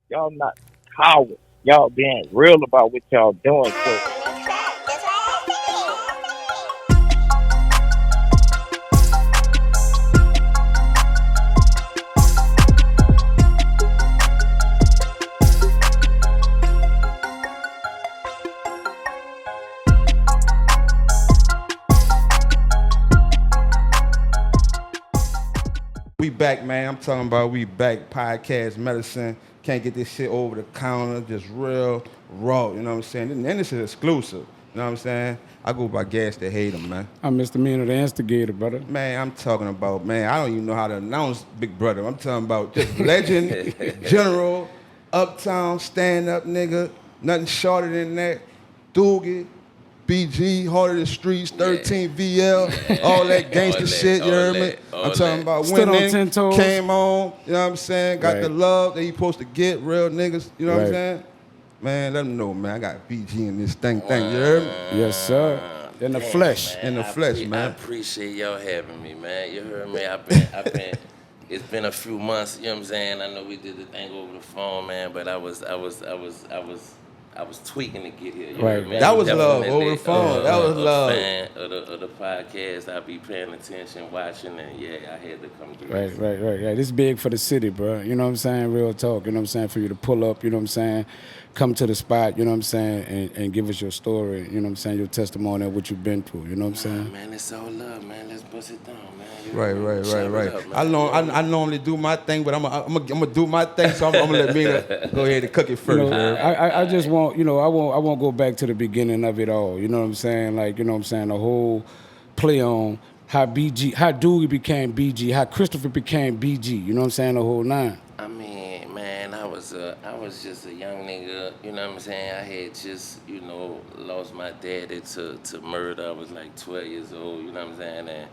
Y'all not cowards. Y'all being real about what y'all doing. So We back, man. I'm talking about we back. Podcast medicine. Can't get this shit over the counter. Just real raw. You know what I'm saying? And this is exclusive. You know what I'm saying? I go by Gas to hate him, man. I'm Mr. MEANA, the instigator, brother. Man, I'm talking about, man, I don't even know how to announce Big Brother. I'm talking about just legend, general, uptown, stand-up nigga, nothing shorter than that. Doogie, BG, Heart of the Streets, 13 VL, all that gangster shit, you heard me? I'm talking about Stood on winning, 10 toes. came on, you know what I'm saying? Got the Right. love that he supposed to get, real niggas, you know what I'm Right. saying? Man, let them know, man. I got BG in this thing, you heard me? Yes, sir. In the flesh. In the flesh, I man. appreciate y'all having me, man. You heard me? It's been a few months. You know what I'm saying? I know we did the thing over the phone, man, but I was tweaking to get here. You Right. heard me? That was Definitely, love, over the phone. That was a love. Fan of the podcast. I be paying attention, watching, and yeah, I had to come through. Right. This big for the city, bro. You know what I'm saying? Real talk. You know what I'm saying? For you to pull up, you know what I'm saying? Come to the spot, you know what I'm saying? And give us your story, you know what I'm saying? Your testimony of what you've been through, you know what I'm saying? Man, it's all love, man. Let's bust it down, man. Right. Chop it up, man. I normally do my thing, but I'm gonna do my thing, so I'm gonna let Mina go ahead and cook it You first. know, man. I just want, you know, I won't go back to the beginning of it all. You know what I'm saying? Like, you know what I'm saying? The whole play on how Dewey became BG, how Christopher became BG. You know what I'm saying? The whole nine. I mean, man, I was just a young nigga, you know what I'm saying? I had just, lost my daddy to murder. I was like 12 years old, you know what I'm saying? And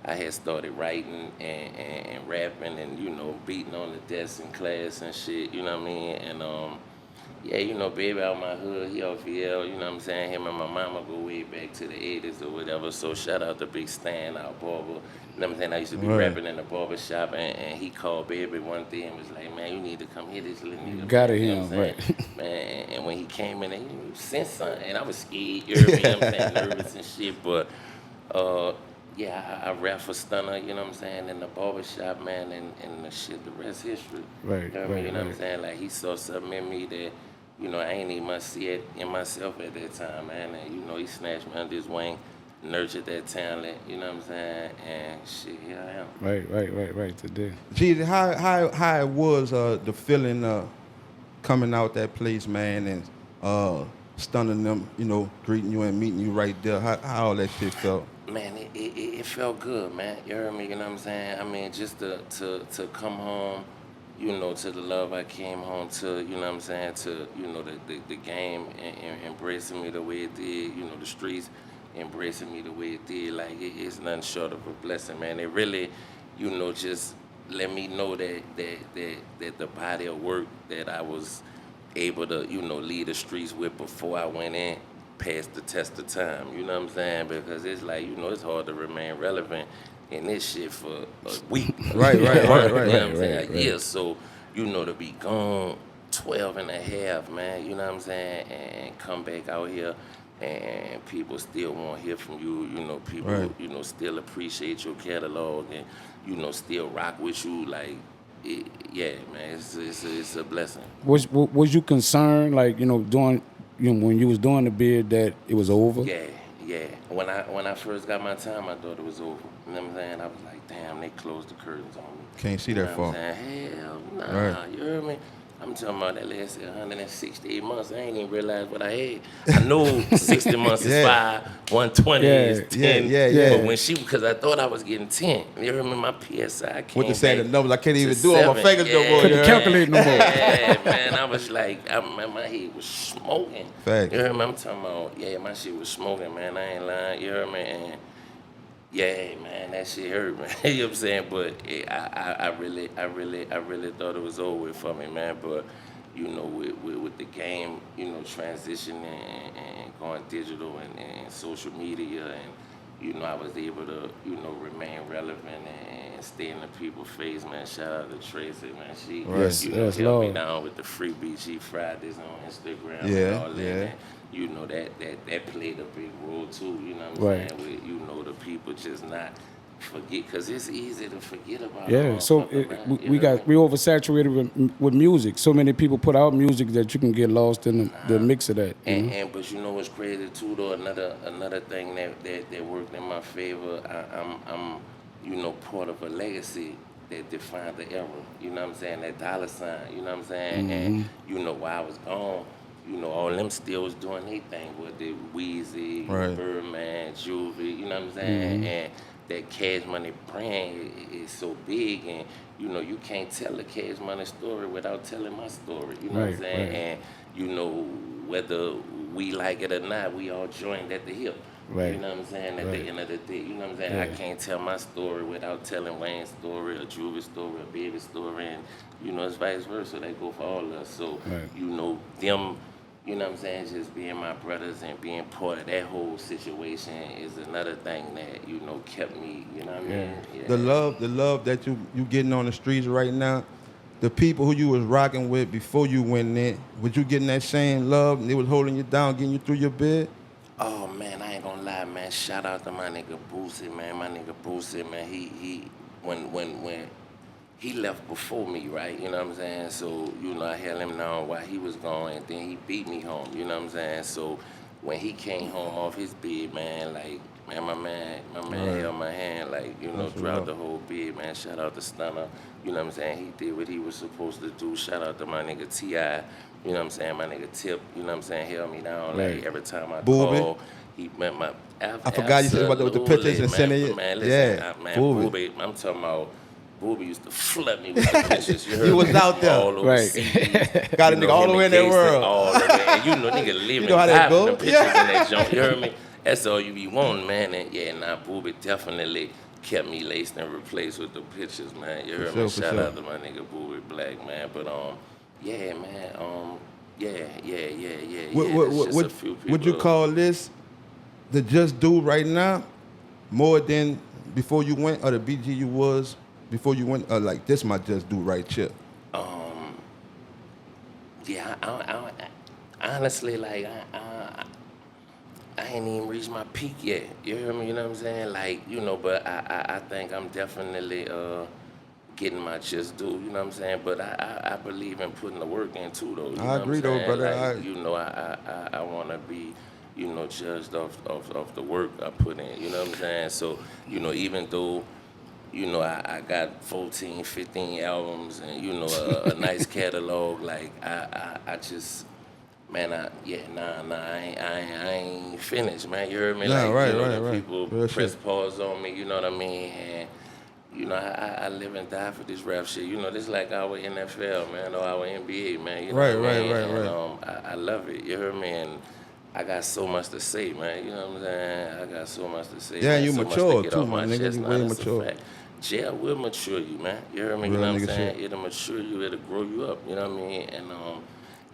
I had started writing and rapping and, beating on the desk in class and shit, you know what I mean? And yeah, baby out my hood, he off EL, you know what I'm saying? Him and my mama go way back to the 80s or whatever. So shout out to Big Stan, our barber. You know what I'm saying? I used to be rapping in the barber shop and he called baby one day and was like, man, you need to come hit this little nigga. Got it, You know him, what I'm saying? right. Man, and when he came in, he sent something. And I was scared, you know what I'm saying? Nervous and shit. But yeah, I rap for Stunner, you know what I'm saying, in the barber shop, man, and the shit, the rest history. Right, You know what I mean? You know what I'm saying? Like, he saw something in me that, I ain't even much see it in myself at that time, man. And, he snatched me under his wing, nurtured that talent, you know what I'm saying? And shit, here I am. Right, today. Gee, how it was the feeling coming out that place, man, and stunning them, greeting you and meeting you right there. How all that shit felt? Man, it felt good, man. You heard me, you know what I'm saying? I mean, just to come home, to the love I came home to, you know what I'm saying, to, the game embracing me the way it did, the streets embracing me the way it did, like, it's nothing short of a blessing, man. It really, just let me know that the body of work that I was able to, lead the streets with before I went in, passed the test of time, you know what I'm saying? Because it's like, it's hard to remain relevant in this shit for a week. Right. You know what I'm saying? right. Yeah, so, to be gone 12 and a half, man, you know what I'm saying? And come back out here and people still want to hear from you, people, Right. Still appreciate your catalog and, still rock with you, like, yeah, man, it's a blessing. Was you concerned, like, doing, when you was doing the bid that it was over? Yeah. When I first got my time, I thought it was over. You know what I'm saying? I was like, damn, they closed the curtains on me. Can't see You know that what far. I'm saying? Hell nah, Right. you heard me? I'm talking about that last 168 months. I ain't even realized what I had. I know 60 months is Yeah. 5, 120 is 10. Yeah. But when because I thought I was getting 10. You remember my PSI came What to say the back numbers? I can't even to do all my 7. fingers no more. Couldn't you heard? calculate no more. Yeah, man, I was like, my head was smoking. Fact. You heard me? I'm talking about, yeah, my shit was smoking, man. I ain't lying. You heard me? And yeah, man, that shit hurt, man. You know what I'm saying? But I really thought it was over with for me, man. But with the game, transitioning and going digital and social media and you know, I was able to, you know, remain relevant and stay in the people's face, man. Shout out to Tracy, man. She, Yes, you know, yes, held me Lord. down with the free BG Fridays on Instagram and Yeah, all that. yeah. And, you know, that played a big role too, you know what I'm Right. saying? With, you know, the people just not forget, because it's easy to forget about Yeah, so motherfucker, man. You we know what I got we oversaturated with music. So many people put out music that you can get lost in the mix of that. You know? And but you know what's crazy too though, another thing that worked in my favor. I'm you know part of a legacy that defined the era. You know what I'm saying? That dollar sign. You know what I'm saying? And you know while I was gone, you know all them still was doing their thing with the Weezy, Right. Birdman, Juvie. You know what I'm saying? And that Cash Money brand is so big, and you know you can't tell a Cash Money story without telling my story. You know what I'm Right, saying? right. And you know, whether we like it or not, we all joined at the hip. Right. You know what I'm saying? At Right. the end of the day, you know what I'm saying? Yeah. I can't tell my story without telling Wayne's story, or Juvie's story, or Baby's story, and you know, it's vice versa. They go for all of us. So, Right. you know, them, you know what I'm saying, just being my brothers and being part of that whole situation is another thing that, you know, kept me, you know what I mean? Yeah. The love that you getting on the streets right now, the people who you was rocking with before you went in, was you getting that same love and they was holding you down, getting you through your bed? Oh man, I ain't gonna lie, man. Shout out to my nigga Boosie, man. My nigga Boosie, man. He when he left before me, right? You know what I'm saying? So, you know, I held him down while he was gone, and then he beat me home. You know what I'm saying? So when he came home off his bed, man, like, man, my man Right. held my hand, like, you know, That's what's throughout up. the whole bed, man. Shout out to Stunner. You know what I'm saying? He did what he was supposed to do. Shout out to my nigga T.I. You know what I'm saying? My nigga Tip, you know what I'm saying, held me down. Right. Like, every time I Boobie? call, he met my... I forgot you said about with the pictures and sending it. Man, Yeah, listen, man, Boobie. Boobie, I'm talking about... Booby used to flood me with the pictures. You heard He was me? out there. All over Right. CDs. Got a You nigga know, all him the way in and that Gangsta, world. all the way. And you know, nigga live You know how and that die go? from them pictures in that joint. You heard me? That's all you be wanting, man. And yeah, nah, Booby definitely kept me laced and replaced with the pictures, man. You heard sure, me? for Shout sure. out to my nigga Booby Black, man. But yeah, man. Yeah. It's just a few people. Would you call this the just do right now more than before you went, or the BG you was before you went, or like this my just do right chip? Yeah, I honestly, like, I ain't even reached my peak yet. You hear me? You know what I'm saying? Like, you know, but I think I'm definitely getting my just due. You know what I'm saying? But I believe in putting the work in too, though. You know what I'm agree though, saying? brother. Like, you know, I want to be, you know, judged off the work I put in. You know what I'm saying? So, you know, even though, you know, I got 14, 15 albums and, you know, a nice catalog. Like, I just, man, I ain't finished, man. You heard me? Nah, Like, right, you know, right, the right. people Real press shit. pause on me, you know what I mean? And, you know, I live and die for this rap shit. You know, this like our NFL, man, or our NBA, man. You know Right, what I mean? right. And, I love it. You heard me? And I got so much to say, man. You know what I'm saying? I got so much to say. Yeah, man. you so much mature to get too, off my nigga. chest. You Nah, way that's a mature. fact. Jail will mature you, man. You heard me? You Real know what I'm nigga saying? shit. It'll mature you. It'll grow you up. You know what I mean? And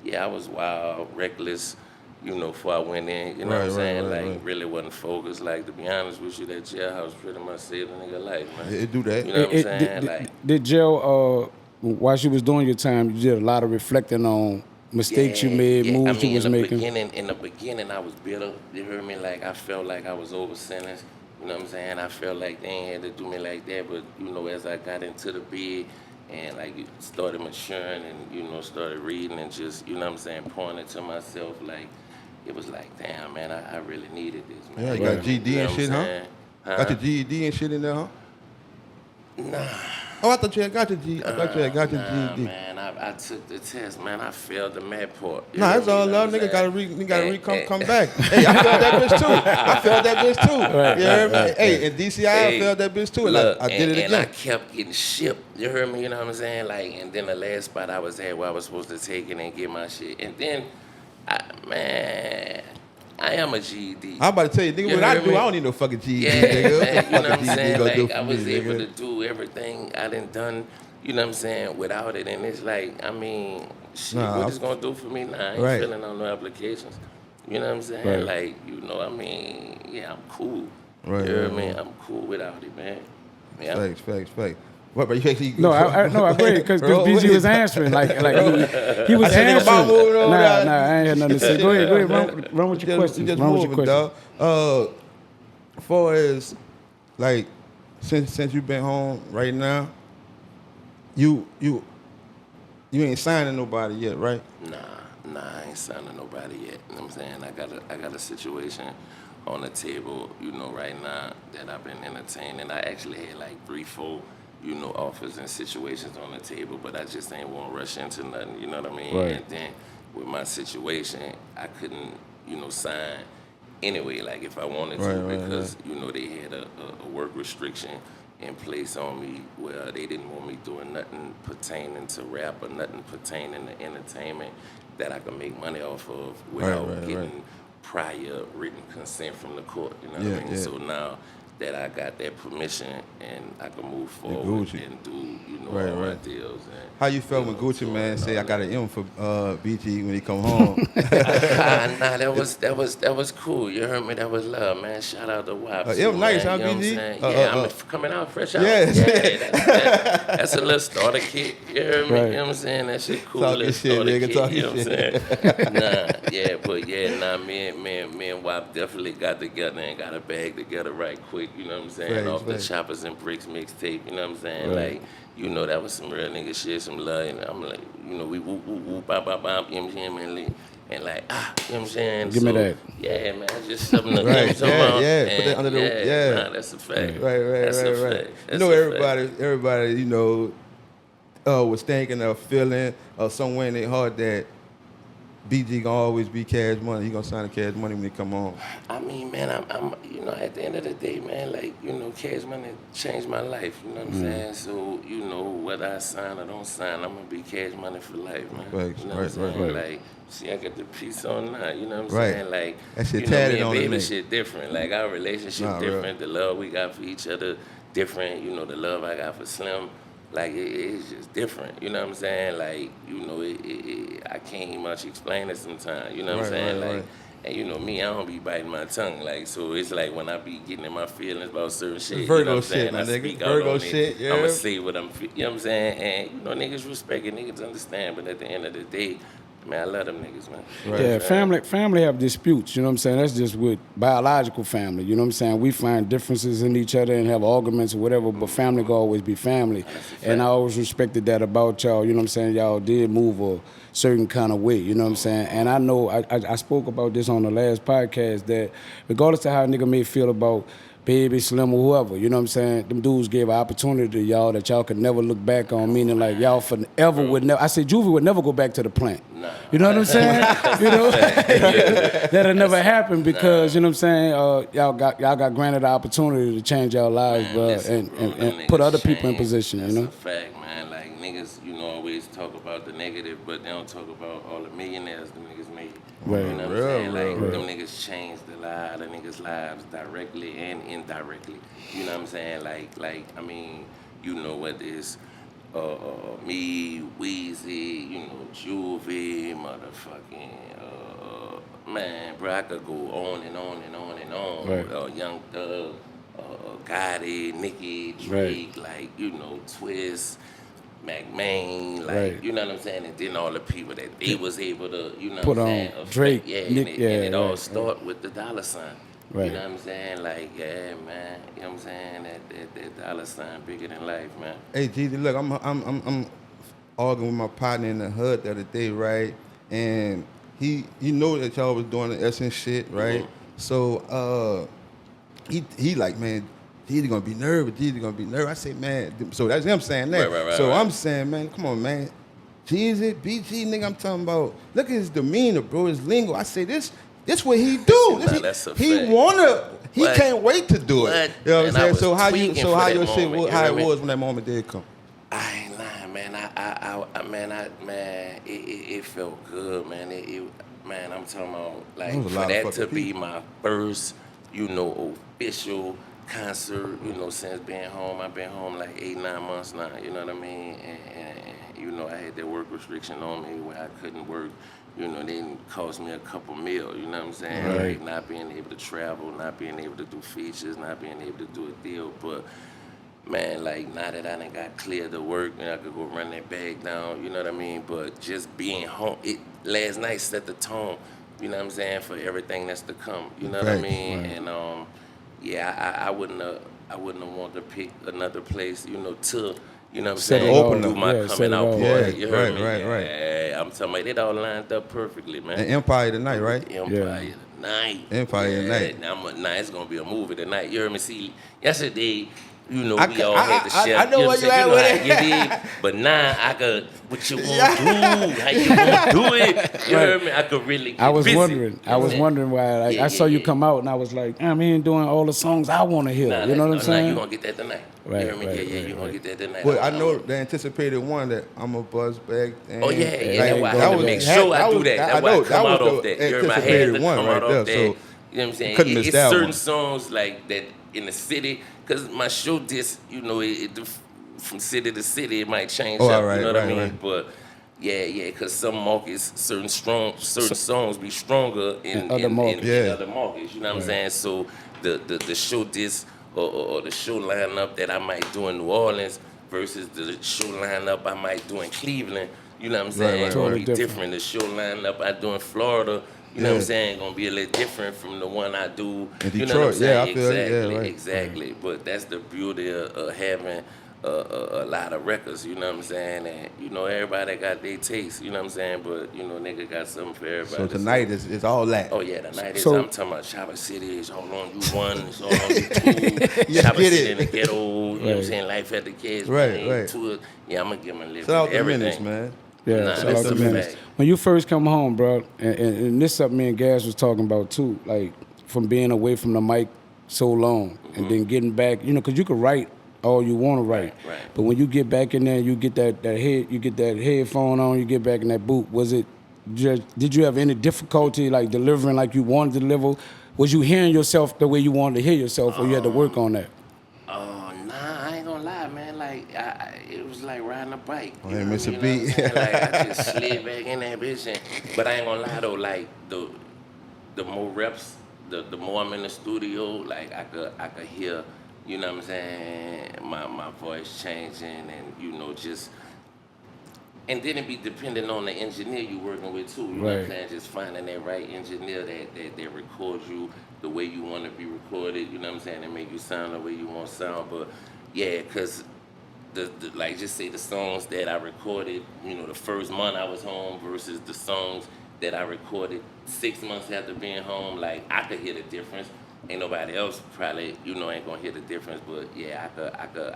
yeah, I was wild, reckless. You know, before I went in. You know what I'm saying? Like, really wasn't focused. Like, to be honest with you, that jailhouse pretty much saved a nigga life, man. It do that. You know what I'm saying? Like. Did Jill, while she was doing your time, you did a lot of reflecting on mistakes you made, moves I mean, you was making? in the beginning, I was bitter. You heard me? Like, I felt like I was over sentenced. You know what I'm saying? I felt like they ain't had to do me like that. But, you know, as I got into the bed and, like, started maturing and, you know, started reading and just, you know what I'm saying, pointing to myself, like, it was like, damn, man, I really needed this, man. Yeah, you got GED You know and what shit, I'm huh? saying? Got your GED and shit in there, huh? Nah. Oh, I thought you had got your GED. I thought you had got your Nah, GED. man, I took the test, man. I failed the math part. You Nah, know that's what I all mean? love. You know Nigga what gotta I'm saying? come back. Hey, I failed that bitch too. I failed that bitch too. You heard me? Hey, in DCI, I failed that bitch too. And Look, I did it And I again. kept getting shipped. You heard me? You know what I'm saying? Like, and then the last spot I was at where I was supposed to take it and get my shit. And then, I am a GED. I'm about to tell you, nigga, You what I heard do, me? I don't need no fucking GED, Yeah, nigga. man, you know what I'm GED saying? gonna do Like, for I was me, able nigga? to do everything I done, you know what I'm saying, without it. And it's like, I mean, shit, Nah, what it's gonna do for me now? I ain't Right. filling out no applications. You know what I'm saying? Right. Like, you know, I mean, yeah, I'm cool. Right, You know right, what I mean? right. I'm cool without it, man. Yeah. Facts. What, but you actually No, I agree because BG was answering like he was I said, nigga, answering. Bob moving on Nah, down. I ain't had nothing to say. Go ahead, run with your questions. Just Run with your moving, questions. dog. As far as like since you've been home right now, you ain't signing nobody yet, right? Nah, I ain't signing nobody yet. You know what I'm saying? I got a situation on the table, you know, right now that I've been entertaining. I actually had like 3-4, you know, offers and situations on the table, but I just ain't want to rush into nothing, you know what I mean? Right. And then with my situation, I couldn't, you know, sign anyway, like if I wanted to, because, you know, they had a work restriction in place on me where they didn't want me doing nothing pertaining to rap or nothing pertaining to entertainment that I could make money off of without getting prior written consent from the court. You know what I mean? Yeah. So now that I got that permission and I can move forward and do, you know, all my deals. And, How you felt when Gucci man say I got an M for BG when he come home? Nah, that was cool. You heard me? That was love, man. Shout out to WAP. M nice, huh, you know what I'm BG? saying? Yeah, I'm coming out fresh out. Yes. That's a little starter kit. You heard me? Right. You know what I'm saying? That shit cool. Talking Little shit, starter nigga, kit. talking You know what I'm saying? Me and WAP definitely got together and got a bag together right quick. You know what I'm saying? Off the Choppers and Bricks mixtape. You know what I'm saying? Right. Like, you know, that was some real nigga shit, some love. And I'm like, you know, we whoop, whoop, whoop, bop, bop, bop, you know what I'm saying? And like, you know what I'm saying? Give me that. Yeah, man, just something to Right, you know what I'm talking about? put that under the, Nah, that's a fact. Right. That's a fact. You That's know, a fact. everybody, you know, was thinking or feeling or somewhere in their heart that BG gonna always be Cash Money. He gonna sign a Cash Money when he come home. I mean, man, I'm, you know, at the end of the day, man, like, you know, Cash Money changed my life, you know what I'm saying? So, you know, whether I sign or don't sign, I'm gonna be Cash Money for life, man. Right, You know what I'm saying? right. Like, see, I got the piece on now, you know what I'm Right. saying? Like, That shit you know, tatted me and on the baby neck. shit different. Like, our relationship different, the love we got for each other different, you know, the love I got for Slim. Like, it's just different, you know what I'm saying? Like, you know, I can't much explain it sometimes, you know what I'm saying? Like, and you know me, I don't be biting my tongue, like, so it's like when I be getting in my feelings about certain shit, Virgo you know what I'm shit, saying? my I nigga. speak out Virgo on shit, it. yeah. I'ma say what I'm, you know what I'm saying? And, you know, niggas respect it, niggas understand, but at the end of the day, man, I love them niggas, man. Yeah, family have disputes, you know what I'm saying? That's just with biological family, you know what I'm saying? We find differences in each other and have arguments or whatever, but family will always be family. And I always respected that about y'all, you know what I'm saying? Y'all did move a certain kind of way, you know what I'm saying? And I know, I spoke about this on the last podcast, that regardless of how a nigga may feel about Baby, Slim, or whoever, you know what I'm saying? Them dudes gave an opportunity to y'all that y'all could never look back on, meaning like y'all forever would never, I said Juvie would never go back to the plant. Nah. You know what I'm saying? You know? That'll never happen because, you know what I'm saying, y'all got granted the opportunity to change y'all lives, Man, bro, listen, and put other people in change. position, That's you know? a fact, man. Like, niggas, you know, always talk about the negative, but they don't talk about all the millionaires them niggas made. Right. You know what I'm saying? Like, them niggas changed a lot of niggas' lives directly and indirectly. You know what I'm saying? Like, I mean, you know what this, me, Weezy, you know, Juvie, motherfucking, man, bro, I could go on and on and on and on. Right. Young Thug, Gotti, Nicki, Drake, like, you know, TUES, McMain, like, you know what I'm saying? And then all the people that they was able to, you know Put what I'm on saying? Drake, yeah, Nick, and it all right. start with the dollar sign. Right. You know what I'm saying? Like, yeah, man, you know what I'm saying? That dollar sign bigger than life, man. Hey, Jeezy, look, I'm arguing with my partner in the hood the other day, right? And you know that y'all was doing the Essence shit, right? Mm-hmm. So he like, man, Jeezy gonna be nervous. I say, man, so that's him saying that. Right, so right. I'm saying, man, come on, man. Jeezy, BG, nigga, I'm talking about. Look at his demeanor, bro. His lingo. I say this what he do. Nah, that's a he fact. wanna. He But- can't wait to do it. You know what I'm and I saying? was So how tweaking for how that your shit, moment, you how know it what I mean? was when that moment did come? I ain't lying, man. It felt good, man. Man, I'm talking about, like, There was a for lot of that fucking to be people. my first, you know, official concert, you know, since being home. I've been home like 8-9 months now, you know what I mean? And you know, I had that work restriction on me where I couldn't work. You know, they didn't cost me a couple mil, you know what I'm saying? Right. Like not being able to travel, not being able to do features, not being able to do a deal. But man, like now that I done got cleared to work and I could go run that bag down, you know what I mean? But just being home, last night set the tone, you know what I'm saying, for everything that's to come. You know what I Right, mean? right. And yeah, I wouldn't have wanted to pick another place, you know, to, you know what I'm Set saying, it all do up. my Yeah, set coming it out all party. up. You Yeah, heard right, me? right, right. Yeah, I'm talking about it all lined up perfectly, man. And Empire tonight, right? Empire tonight. Empire tonight. Now it's gonna be a movie tonight. You heard me? See, yesterday, you know, I we ca- all had to I- share. I know you where what you I'm at saying? with You it. know how you did. But now I could, what you gonna do? How you gonna do it? You heard me? I could really get I was busy. wondering. I was wondering why. Like, I saw you come out, and I was like, "Damn, he ain't doing all the songs I want to hear." Nah, you know what I'm Nah, saying? you gonna get that tonight. Right, You heard me? right, Yeah, right, you gonna right. get that tonight. But I know the anticipated one that I'm a buzz back. Oh yeah, that's why I that had to was- make sure I do that. That's why I know, come that out was off the that. You heard me? I had anticipated to one come right out there, off that. so You know what I'm saying? couldn't miss It's that certain one. songs like that in the city, because my show disc, you know, from city to city it might change Oh, up. all right, you know what I right, mean? right. But yeah, because some markets, certain songs be stronger in other markets. in Yeah. other markets. You know what I'm saying? So the show disc or the show lineup that I might do in New Orleans versus the show lineup I might do in Cleveland. You know what I'm saying? right, It's gonna right. be Totally different. The show lineup I do in Florida, you know what I'm Yeah. saying, gonna be a little different from the one I do In you know what I'm Detroit, yeah, saying? I feel it. Yeah, Exactly, right. exactly. But that's the beauty of having a lot of records, you know what I'm saying? And you know, everybody got their taste, you know what I'm saying? But you know, nigga got something for everybody. So tonight is all that. Oh yeah, tonight is. So- I'm talking about Chopper City. It's all on you one. It's all on you two. Yeah, Chopper get City it. in the ghetto. You know what I'm Right. saying? Life at the kids. Right, right. Yeah, I'm gonna give him a lift. Shout out to everything. Minutes, man. Yeah, Nah, shout that's out to a Mannie. fact. When you first come home, bro, and this something me and Gaz was talking about too, like from being away from the mic so long and then getting back, you know, because you could write all you want to write, Right. but when you get back in there, you get you get that headphone on, you get back in that booth. Did you have any difficulty like delivering like you wanted to deliver? Was you hearing yourself the way you wanted to hear yourself, or you had to work on that? Oh, nah, I ain't gonna lie, man. Like, it was like riding a bike. I You ain't know miss a what I mean? beat. You know what I'm saying? Like, I just slid back in that bitch. But I ain't gonna lie, though, like, the more reps, the more I'm in the studio, like, I could hear, you know what I'm saying, my voice changing and, you know, just... And then it be dependent on the engineer you working with, too. You know what I'm Right. saying? Just finding that right engineer that records you the way you want to be recorded, you know what I'm saying, and make you sound the way you want to sound. But yeah, because like just say the songs that I recorded, you know, the first month I was home versus the songs that I recorded 6 months after being home, like I could hear the difference. Ain't nobody else probably, you know, ain't gonna hear the difference. But yeah,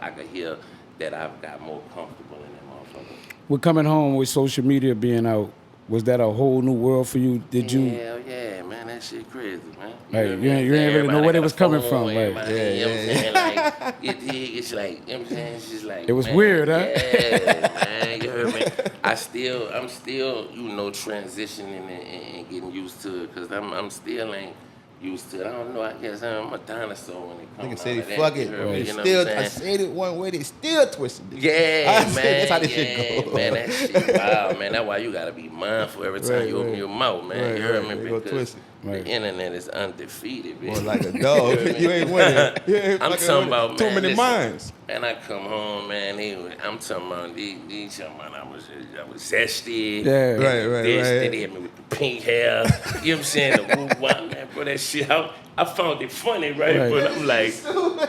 I could hear that I've got more comfortable in that motherfucker. With coming home with social media being out, was that a whole new world for you? Did you? Hell yeah, man, that shit crazy, man. Like, know what you I ain't mean? really know Everybody where it got was a coming phone, from, like, everybody, you know what I'm saying? Like, it's like, you know what I'm saying? It's just like, It was man, weird, huh? Yeah, man, you heard me? I'm still, you know, transitioning and getting used to it, because I'm still ain't used to it. I don't know, I guess I'm a dinosaur when it comes Nigga out said of he that. fuck you it. heard me? It's You know still, what I'm I saying? said it one way, they still twisted it. Yeah, I man. said that's how this yeah, shit go. man. That shit wild, man. That's why you gotta be mindful every time Right, you open right. your mouth, man. Right, you heard right. me? They go Because twist it. Right. the internet is undefeated, bitch. More like a dog. You ain't winning. You ain't I'm fucking talking winning. about, Too man, many listen, minds. And I come home, man. I'm talking about these talking about I was zesty. Yeah. Right, right, This, right. they hit me with the pink hair. You know what I'm saying? The woo wah, man, bro. That shit. I found it funny, right? Right. But I'm like,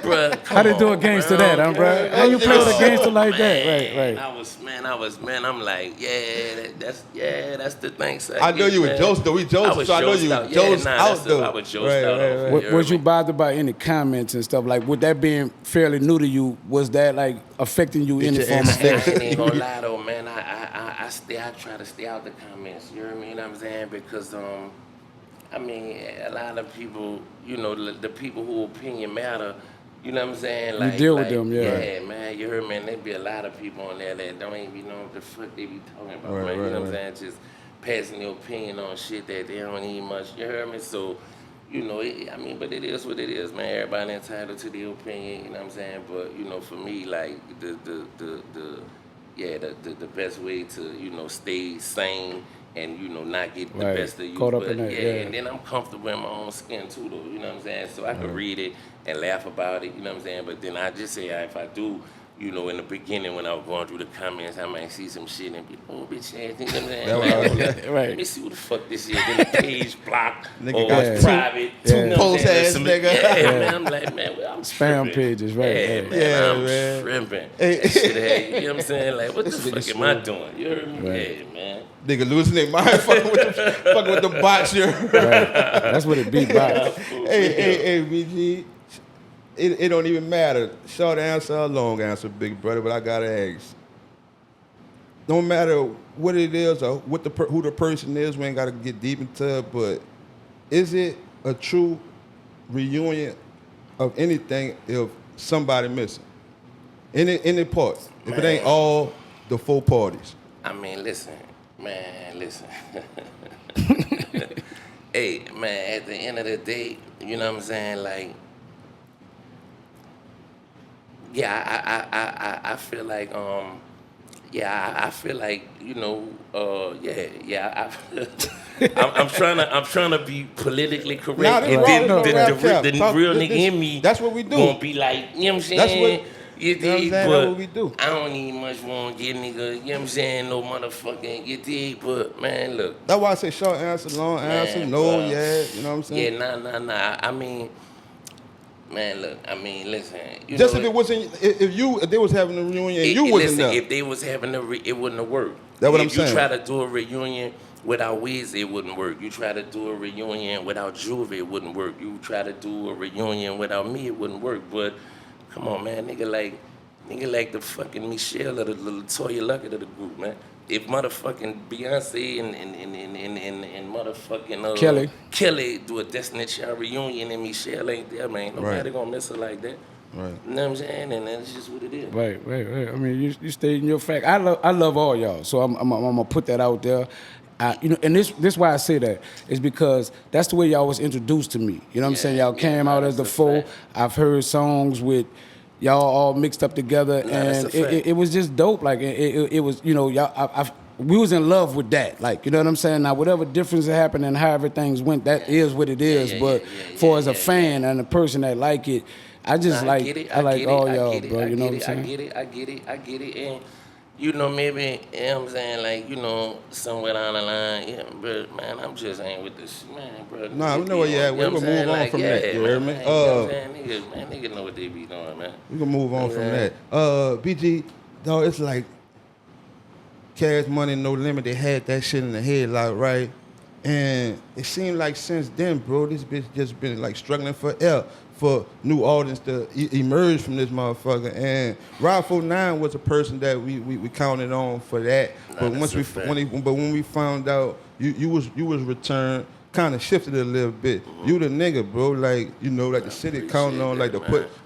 bro, How they do a gangster that, huh, bro? How you play with a gangster like that? Right, right. I'm like, yeah, that's the thing. So I know you were Joseph, though. We Joseph, so I know you were Joseph out, though. I was Joseph Right, out. right, right. Was you bothered by any comments and stuff? Like, with that being fairly new to you, was that like affecting you in any your form of instinct. I ain't gonna lie though, man. I try to stay out the comments. You know what I mean? You know what I'm saying? Because I mean, a lot of people, you know, the people who opinion matter. You know what I'm saying? Like, deal with them, yeah. Yeah, man. You heard me? And there be a lot of people on there that don't even know what the fuck they be talking about, Right, man. You right, know what I'm right. saying? Just passing their opinion on shit that they don't need much. You heard me? So, you know, I mean, but it is what it is, man. Everybody entitled to their opinion. You know what I'm saying? But you know, for me, like the best way to, you know, stay sane and, you know, not get the Right. best of you. Caught up But in that, yeah, yeah. and then I'm comfortable in my own skin too, though. You know what I'm saying? So I can read it and laugh about it. You know what I'm saying? But then I just say if I do, you know, in the beginning when I was going through the comments, I might see some shit and be, oh, bitch ass, you know what I'm saying? Like, Right. Let me see what the fuck this is. Then the page block Nigga or got it's two- private. two You know what I'm post saying? ass Some- nigga. Yeah, man. I'm like, man, well, I'm Spam tripping. pages, right, Yeah, right. man, Yeah, I'm man. tripping. Hey. That shit had, you know what I'm saying? Like, what the This fuck nigga am I slow. doing? You heard me? Right. Yeah, man. Nigga losing their mind fucking with the bots here. Right. That's what it be about. Hey, BG. It don't even matter. Short answer or long answer, big brother, but I gotta ask. No matter what it is or what who the person is, we ain't gotta get deep into it, but is it a true reunion of anything if somebody missing? Any part. If it ain't all the four parties. I mean, listen. Hey, man, at the end of the day, you know what I'm saying? Like, yeah, I feel like, I feel like, you know, I'm trying to be politically correct. Nah, this and raw, then this no rap cap. the Talk- real this- nigga in me that's what we do. gonna be like, you know what I'm saying? That's what- You know what I'm dig? saying? That's But what we do. I don't even much want to get nigga, you know what I'm saying, no motherfucking, you dig? But, man, look. That's why I say short answer, long answer, Man, no, bruh. yeah, you know what I'm saying? Yeah, nah. I mean, man, look. I mean, listen. You Just know, if it wasn't, if they was having a reunion and you wasn't listen, there. if they was having it wouldn't have worked. That's what I'm If you saying. try to do a reunion without Wiz, it wouldn't work. You try to do a reunion without Juve, it wouldn't work. You try to do a reunion without me, it wouldn't work. But come on, man, nigga like the fucking Michelle or the little Toya Luckett of the group, man. If motherfucking Beyonce and motherfucking Kelly do a Destiny Child reunion and Michelle ain't there, man, nobody Right. gonna miss her like that. Right. You know what I'm saying? And that's just what it is. Right. I mean, you stay in your fact. I love all y'all, so I'm gonna put that out there. You know, and this why I say that is because that's the way y'all was introduced to me. You know what I'm saying? Y'all came out as the that's a four. fact. I've heard songs with y'all all mixed up together, that's and a fact. it was just dope. Like it was, you know, y'all. We was in love with that, like, you know what I'm saying. Now, whatever difference that happened and however things went, that is what it is. But for as a fan and a person that like it, I just Nah, like I like all y'all, bro. You know what I'm saying? I get it. And, you know, maybe, you know what I'm saying, like, you know, somewhere down the line, yeah, but, man, I'm just ain't with this, man, bro. Nah, we know where you at. know what We I'm can move saying? on Like, from yeah, that, you man, heard me? man, you know what I'm saying? Niggas know what they be doing, man. We can move on from Yeah. that. BG, dog, it's like Cash Money, No Limit, they had that shit in the headlock, right? And it seemed like since then, bro, this bitch just been like struggling for new audience to emerge from this motherfucker. And Rod 49 was a person that we counted on for that. But that's once a fact. when we found out you was returned, kind of shifted a little bit. You the nigga, bro. Like, you know, like the city counting on, like, to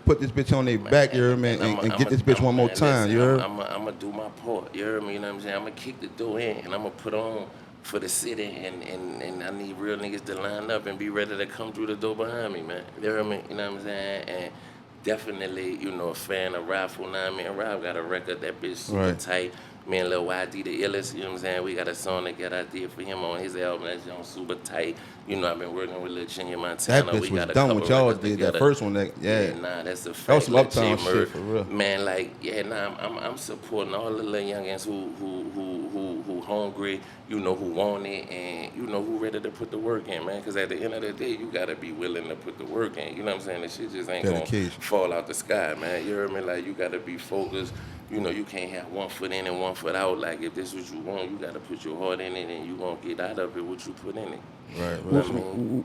put this bitch on their back, you heard me, and get this bitch one more time, you heard? I'm going to do my part, you heard me, you know what I'm saying? I'm going to kick the door in, and I'm going to put on for the city, and I need real niggas to line up and be ready to come through the door behind me, man. You heard me, you know what I'm saying? And definitely, you know, a fan of Rod 49. Me and Rob got a record, that bitch super Right. tight. Me and Lil YD, the illest, you know what I'm saying? We got a song that got out there for him on his album that's on super tight. You know, I've been working with Lil Chinya Montana. That bitch we was got a done couple what y'all records did. together. That first one, yeah. Nah, that's a fact. That was some Lil uptown J shit, Murd. for real. Man, like, yeah, nah, I'm supporting all the little youngins who hungry, you know, who want it, and you know, who ready to put the work in, man. Because at the end of the day, you gotta be willing to put the work in. You know what I'm saying? This shit just ain't gonna Dedication. fall out the sky, man. You heard me? Like, you gotta be focused. You know, you can't have one foot in and one foot out. Like, if this is what you want, you gotta put your heart in it, and you gonna get out of it what you put in it. Right, You know what I mean?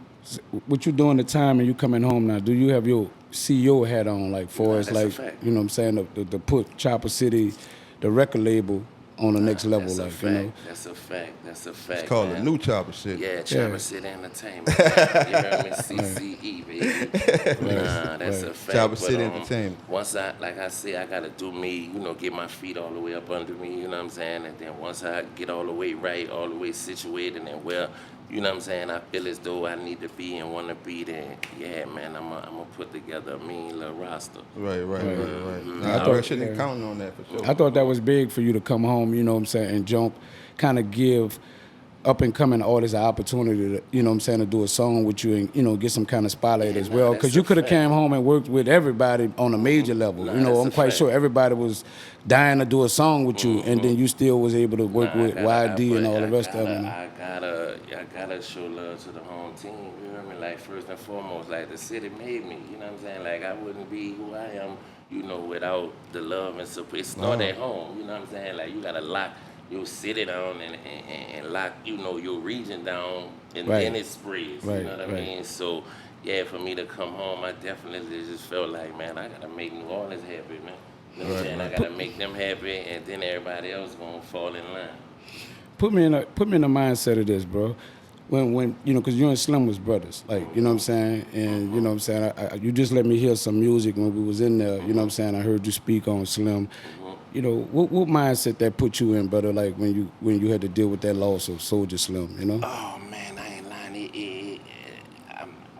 What you doing the time and you coming home now? Do you have your CEO hat on, like, for us, that's a like, fact. you know what I'm saying, the put Chopper City, the record label on the next level, That's a like, fact. you know. That's a fact. That's a fact. It's called man. the new Chopper shit. Yeah, Chopper City Entertainment. Man. You heard me? CCE, baby. Nah, that's a fact. Chopper But, City Entertainment. once like I say, I gotta do me, get my feet all the way up under me, you know what I'm saying? And then once I get all the way right, all the way situated and well, you know what I'm saying, I feel as though I need to be and want to be there. Yeah, man, I'm gonna put together a mean little roster. Right. Mm-hmm. Nah, I thought I shouldn't have counted on that for sure. I thought that was big for you to come home, you know what I'm saying, and jump, kind of give up and coming artists an opportunity to, you know what I'm saying, to do a song with you and, get some kind of spotlight as well. Because you could have came home and worked with everybody on a major level. I'm quite sure everybody was dying to do a song with you, and then you still was able to work with YD and all the rest of them. I gotta show love to the home team. You know what I mean? Like, first and foremost, like, the city made me. You know what I'm saying? Like, I wouldn't be who I am, without the love and support. It started at home. You know what I'm saying? Like, you gotta lock your city down and lock, your region down, and then it spreads. You know what I mean? So, yeah, for me to come home, I definitely just felt like, man, I gotta make New Orleans happy, man. You know what I'm saying? I gotta make them happy, and then everybody else gonna fall in line. Put me in the mindset of this, bro. When because you and Slim was brothers, like, you know what I'm saying, and you know what I'm saying. You just let me hear some music when we was in there. You know what I'm saying. I heard you speak on Slim. What mindset that put you in, brother? Like when you had to deal with that loss of Soulja Slim, Oh man, I ain't lying.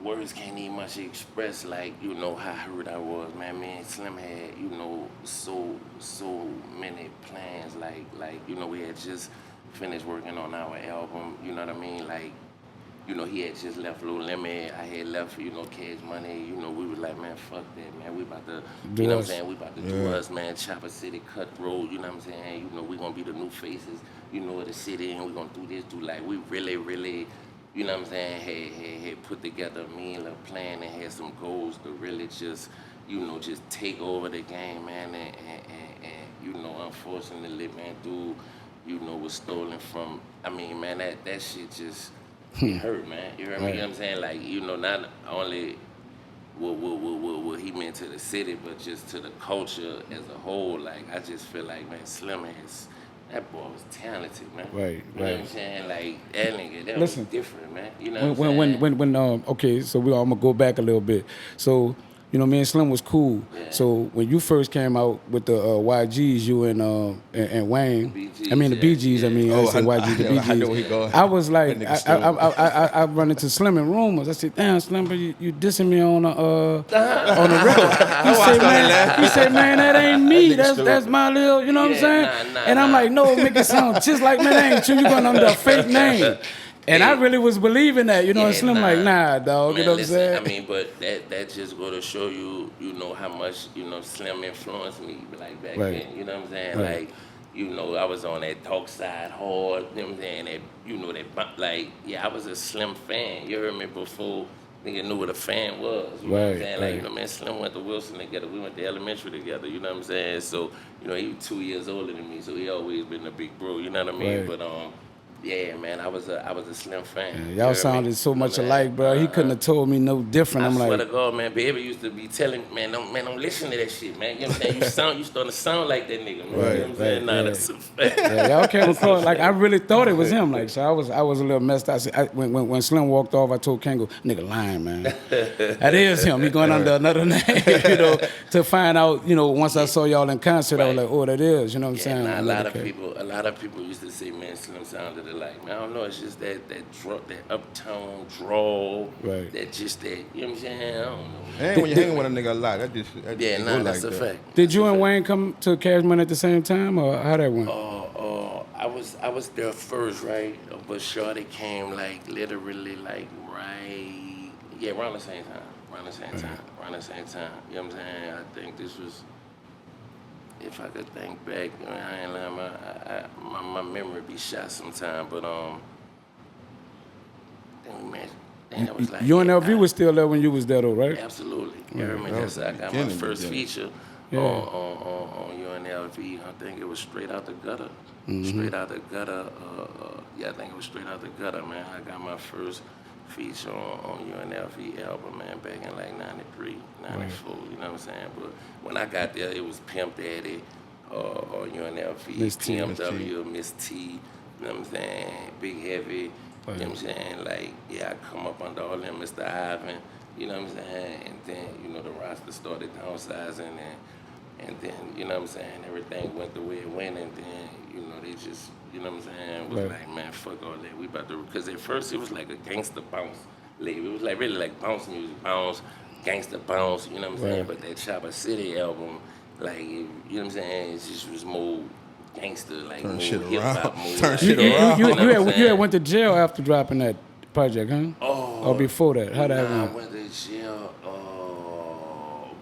Words can't even much express like how hurt I was, man. Me and Slim had so many plans. Like we had just finished working on our album. You know what I mean? Like he had just left Low Limit. I had left Cash Money. We was like, man, fuck that, man. We about to you know what I'm saying? We about to do us, man. Chopper City, Cut Road. You know what I'm saying? We gonna be the new faces. Of the city, and we gonna do this. Like we really. You know what I'm saying, had put together a mean little plan and had some goals to really just, just take over the game, man. And unfortunately, man, dude, was stolen from, I mean, man, that shit just, it hurt, man. You heard me? You know what I'm saying? Like, not only what he meant to the city, but just to the culture as a whole. Like, I just feel like, man, Slim is... That boy was talented, man. Right. You know what I'm saying? Like, that nigga, that was different, man. You know what I'm saying? Okay, so I'm gonna go back a little bit. So, me and Slim was cool. Yeah. So when you first came out with the YGs, you and Wayne, BGs, the BGs. yeah. I mean, I said YGs, the BGs. I know where he going. I was like, I run into Slim in rumors. I said, damn, Slim, but you dissing me on the record. He said, man, that ain't me. That's my little, you know what I'm saying? And I'm like, no, make it sound just like, man, that ain't you. You going under a fake name. And I really was believing that, and Slim like, nah, dog, man, you know what I'm saying? I mean, but that just go to show you, how much, Slim influenced me, like, back then, you know what I'm saying? Right. Like, I was on that dark side hard, you know what I'm saying? I was a Slim fan, you heard me, before nigga knew what a fan was, you know what I'm saying? Like, man, Slim went to Wilson together, we went to elementary together, you know what I'm saying? So, he was 2 years older than me, so he always been a big bro, you know what I mean? Right. But, yeah, man, I was a Slim fan. Y'all sounded so much alike, bro. He couldn't have told me no different. I I'm swear like, to God, man, baby used to be telling, man, don't listen to that shit, man. You know what I'm saying? You starting to sound like that nigga, man. You know what I'm saying? Nah, that's a fact. y'all came across like I really thought it was him. Like, so I was a little messed up. When Slim walked off, I told Kango, nigga, lying, man. That is him. He going under another name, to find out. Once I saw y'all in concert, I was like, oh, that is. You know what I'm saying? Nah, a lot of people used to say, man, Slim sounded alike. Man, I don't know. It's just that uptown drawl. Right. You know what I'm saying? I don't know. And when you're hanging with a nigga a lot, that just that's a fact. Did you and Wayne come to Cash Money at the same time, or how that went? I was there first, right? But Shorty came literally around the same time. Around the same time. You know what I'm saying? I think this was, if I could think back, I ain't lying, my memory be shot sometime, but that was like UNLV was still there when you was there, though, right? Absolutely. You heard me? I got my first feature on UNLV. I think it was Straight Out the Gutter. Straight Out the Gutter. I think it was Straight Out the Gutter, man. I got my first feature on UNLV album, man, back in 93, 94, you know what I'm saying? But when I got there, it was Pimp Daddy, or UNLV, Miss T. PMW, Miss T, you know what I'm saying, Big Heavy, you know what I'm saying, like, yeah, I come up under all them, Mr. Ivan, you know what I'm saying, and then, you know, the roster started downsizing, and then, you know what I'm saying, everything went the way it went, and then, you know, they just, you know what I'm saying, was like, man, fuck all that, we about to, because at first it was like a gangster bounce label, it was like really like bounce music, bounce, gangster bounce, you know what I'm saying, but that Chopper City album, like, you know what I'm saying, it just was more gangster, like Turn more shit hip-hop, around. more Turn You, shit you, around. you, know you, what I'm had, you saying? had went to jail after dropping that project, huh? Or before that? How that Nah, I went? went to jail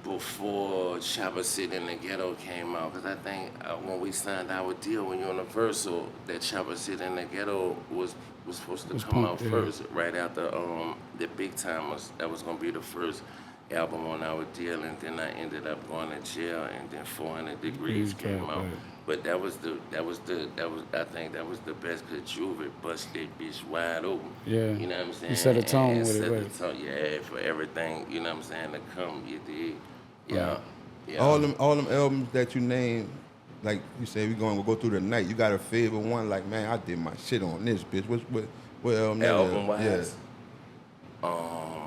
before Chopper City in the Ghetto came out, because I think when we signed our deal with Universal, that Chopper City in the Ghetto was supposed to come out first, right after the Big Timers. That was gonna be the first album on our deal, and then I ended up going to jail, and then 400 Degrees came out. But I think that was the best, because Juve busted that bitch wide open. Yeah. You know what I'm saying? You set a tone And with it, set right? the tone, yeah, for everything, you know what I'm saying, to come, you dig? Yeah. Yeah. All them albums that you named, like you say, we'll go through the night. You got a favorite one? Like, man, I did my shit on this bitch. What album? Album wise, Yeah.